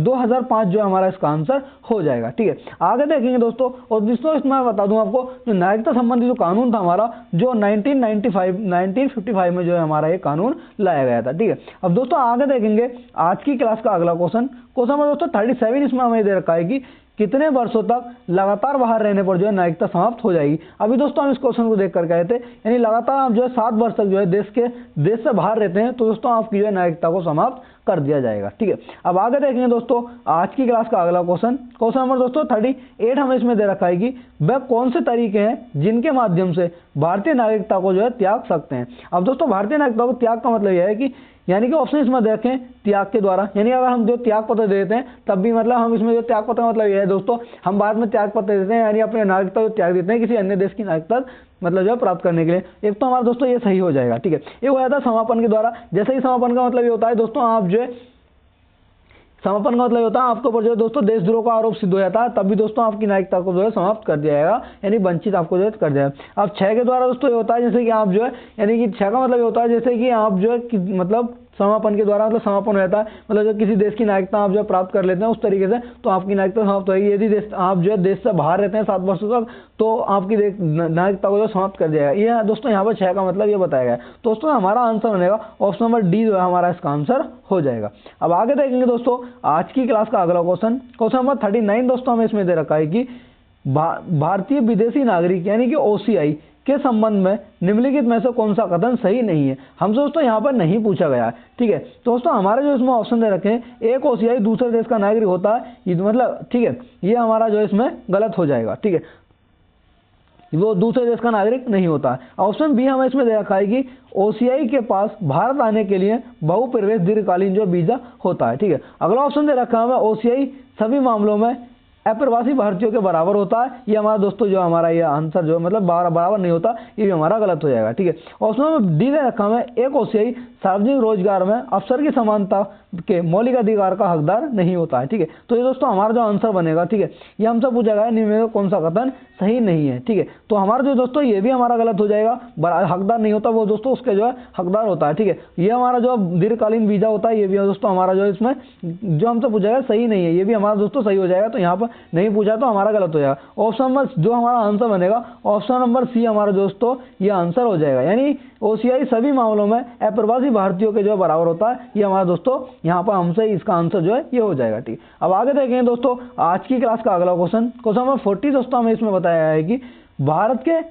2005 जो हमारा इसका आंसर हो जाएगा। ठीक है, आगे देखेंगे दोस्तों, और दोस्तों इसमें मैं बता दूं आपको जो नागरिकता संबंधी जो कानून था हमारा जो 1955 में जो है हमारा ये कानून लाया गया था। ठीक है, अब दोस्तों आगे देखेंगे आज की क्लास का अगला क्वेश्चन, क्वेश्चन नंबर दोस्तों 37 इसमें हमें दे रखा है कि कितने वर्षों तक लगातार बाहर रहने पर जो है नागरिकता समाप्त हो जाएगी। अभी दोस्तों हम इस क्वेश्चन को देख करके आए थे, यानी लगातार आप जो है 7 वर्ष तक जो है देश से बाहर रहते हैं तो दोस्तों आपकी जो है नागरिकता को समाप्त कर दिया जाएगा। ठीक है, अब आगे देखेंगे दोस्तों आज की क्लास का अगला क्वेश्चन, क्वेश्चन नंबर दोस्तों 38 हमें इसमें दे रखा है कि वह कौन से तरीके हैं जिनके माध्यम से भारतीय नागरिकता को जो है त्याग सकते हैं। अब दोस्तों भारतीय नागरिकता को त्याग का मतलब यह है कि यानी कि ऑप्शन इसमें देखें त्याग के द्वारा, यानी अगर हम जो त्याग पत्र देते हैं तब भी मतलब हम इसमें जो त्याग पत्र मतलब यह है दोस्तों हम बाद में त्याग पत्र देते हैं, यानी अपने नागरिकता को त्याग देते हैं किसी अन्य देश की नागरिकता मतलब जो है प्राप्त करने के लिए। एक तो हमारा दोस्तों ये सही हो जाएगा। ठीक है, ये हो जाता है समापन के द्वारा, जैसे ही समापन का मतलब ये होता है दोस्तों आप जो है समापन का मतलब होता है आपके ऊपर जो है दोस्तों देशद्रोह का आरोप सिद्ध हो जाता है, तब भी दोस्तों आपकी नागरिकता को जो है समाप्त कर दिया जाएगा, यानी वंचित आपको जो है कर दिया जाएगा। अब 6 के द्वारा दोस्तों ये होता है जैसे कि आप जो है यानी कि 6 का मतलब ये होता है जैसे कि आप जो है मतलब समापन के द्वारा मतलब समापन रहता है मतलब जो किसी देश की नागरिकता आप जो है प्राप्त कर लेते हैं उस तरीके से तो आपकी नागरिकता समाप्त होगी। यदि आप जो है देश से बाहर रहते हैं 7 वर्षों तक तो आपकी नागरिकता को जो समाप्त कर दिया जाएगा। ये दोस्तों यहाँ पर 6 का मतलब ये बताया गया है। दोस्तों हमारा आंसर बनेगा ऑप्शन नंबर डी जो है हमारा इसका आंसर हो जाएगा। अब आगे देखेंगे दोस्तों आज की क्लास का अगला क्वेश्चन, क्वेश्चन नंबर 39 दोस्तों हमें इसमें दे रखा है कि भारतीय विदेशी नागरिक यानी कि OCI के संबंध में निम्नलिखित में से कौन सा कथन सही नहीं है। हमसे दोस्तों यहाँ पर नहीं पूछा गया है, ठीक है। तो दोस्तों हमारे जो इसमें ऑप्शन दे रखे हैं, एक ओसीआई दूसरे देश का नागरिक होता है, ये मतलब ठीक है, ये हमारा जो इसमें गलत हो जाएगा, ठीक है, वो दूसरे देश का नागरिक नहीं होता है। ऑप्शन बी हमें इसमें दे रखा है कि ओसीआई के पास भारत आने के लिए बहुप्रवेश दीर्घकालीन जो वीजा होता है, ठीक है। अगला ऑप्शन दे रखा है हमें ओसीआई सभी मामलों में अप्रवासी भारतीयों के बराबर होता है। ये हमारा दोस्तों जो हमारा ये आंसर जो मतलब बराबर नहीं होता, ये भी हमारा गलत हो जाएगा, ठीक है। ऑप्शन में डी दे रखा है एक ओसीआई सार्वजनिक रोजगार में अवसर की समानता के मौलिक अधिकार का हकदार नहीं होता है, ठीक है। तो ये दोस्तों हमारा जो आंसर बनेगा, ठीक है, ये हमसे पूछा गया निम्न में कौन सा कथन सही नहीं है, ठीक है। तो हमारा जो दोस्तों ये भी हमारा गलत हो जाएगा, हकदार नहीं होता, वो दोस्तों उसके जो है हकदार होता है, ठीक है। ये हमारा जो दीर्घकालीन वीजा होता है, ये भी दोस्तों हमारा जो इसमें जो हमसे पूछा गया सही नहीं है, ये भी हमारा दोस्तों सही हो जाएगा। तो यहाँ पर नहीं पूछा तो हमारा गलत हो जाएगा। ऑप्शन नंबर जो हमारा आंसर बनेगा, ऑप्शन नंबर सी हमारा दोस्तों ये आंसर हो जाएगा, यानी ओसीआई सभी मामलों में अप्रवासी भारतीयों के जो बराबर होता है, ये हमारा दोस्तों यहाँ पर हमसे इसका आंसर जो है ये हो जाएगा, ठीक। अब आगे देखेंगे दोस्तों आज की क्लास का अगला क्वेश्चन नंबर 40 दोस्तों हमें इसमें बताया है कि भारत के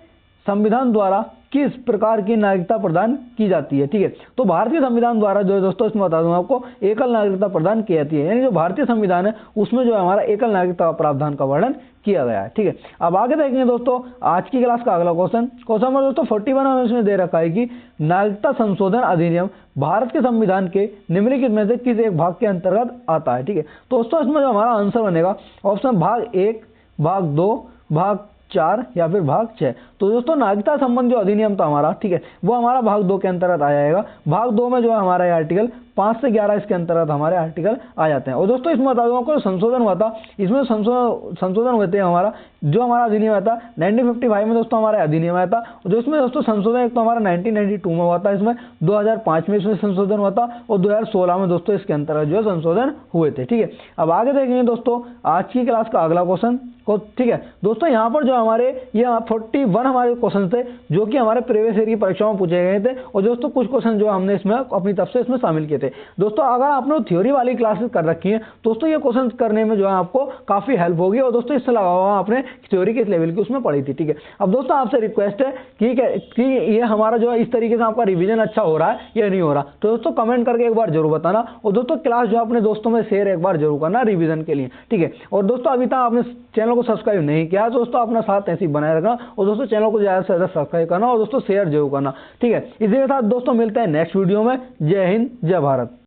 संविधान द्वारा किस प्रकार की नागरिकता प्रदान की जाती है, ठीक है। तो भारतीय संविधान द्वारा जो है दोस्तों इसमें बता दूं आपको एकल नागरिकता प्रदान की जाती है, यानी जो भारतीय संविधान है उसमें जो है हमारा एकल नागरिकता प्रावधान का वर्णन किया गया है, ठीक है। अब आगे देखेंगे दोस्तों आज की क्लास का अगला क्वेश्चन नंबर दोस्तों 41 हमें इसमें दे रखा है कि नागरिकता संशोधन अधिनियम भारत के संविधान के निम्नलिखित में से किस एक भाग के अंतर्गत आता है, ठीक है। तो दोस्तों इसमें जो हमारा आंसर बनेगा ऑप्शन भाग 1, भाग 2, भाग 4 या फिर भाग 6। तो दोस्तों नागरिकता संबंध जो अधिनियम था हमारा, ठीक है, वो हमारा भाग 2 के अंतर्गत आ जाएगा। भाग 2 में जो है हमारा आर्टिकल 5 से 11 इसके अंतर्गत हमारे आर्टिकल आ जाते हैं। और दोस्तों इसमें बता दूं आपको संशोधन हुआ था, इसमें संशोधन हुए थे हमारा जो हमारा अधिनियम आया था 1955 में दोस्तों हमारा अधिनियम आया था, जो इसमें दोस्तों संशोधन एक तो हमारा 1992 में हुआ था, इसमें 2005 में इसमें संशोधन हुआ था और 2016 में दोस्तों इसके अंतर्गत जो है संशोधन हुए थे, ठीक है। अब आगे देखेंगे दोस्तों आज की क्लास का अगला क्वेश्चन को, ठीक है। दोस्तों यहाँ पर जो हमारे ये 41 हमारे क्वेश्चन थे जो कि हमारे प्रीवियस ईयर की परीक्षाओं में पूछे गए थे, और दोस्तों कुछ क्वेश्चन जो हमने इसमें अपनी तरफ से इसमें शामिल किए थे। दोस्तों अगर आपने थ्योरी वाली क्लासेस कर रखी है दोस्तों ये क्वेश्चन करने में जो है आपको काफी हेल्प होगी, और दोस्तों इससे लगा हुआ आपने थ्योरी किस लेवल की उसमें पढ़ी थी, ठीक है। अब दोस्तों आपसे रिक्वेस्ट है कि ये हमारा जो है इस तरीके से आपका रिवीजन अच्छा हो रहा है या नहीं हो रहा, तो दोस्तों कमेंट करके एक बार जरूर बताना, और दोस्तों क्लास जो अपने दोस्तों में शेयर एक बार जरूर करना रिवीजन के लिए, ठीक है। और दोस्तों अभी तक आपने चैनल को सब्सक्राइब नहीं किया दोस्तों अपना साथ ऐसे ही बनाए रखना, और दोस्तों चैनल को ज्यादा से ज्यादा सब्सक्राइब करना और दोस्तों शेयर जरूर करना, ठीक है। इसी के साथ दोस्तों मिलते हैं नेक्स्ट वीडियो में। जय हिंद, जय भारत।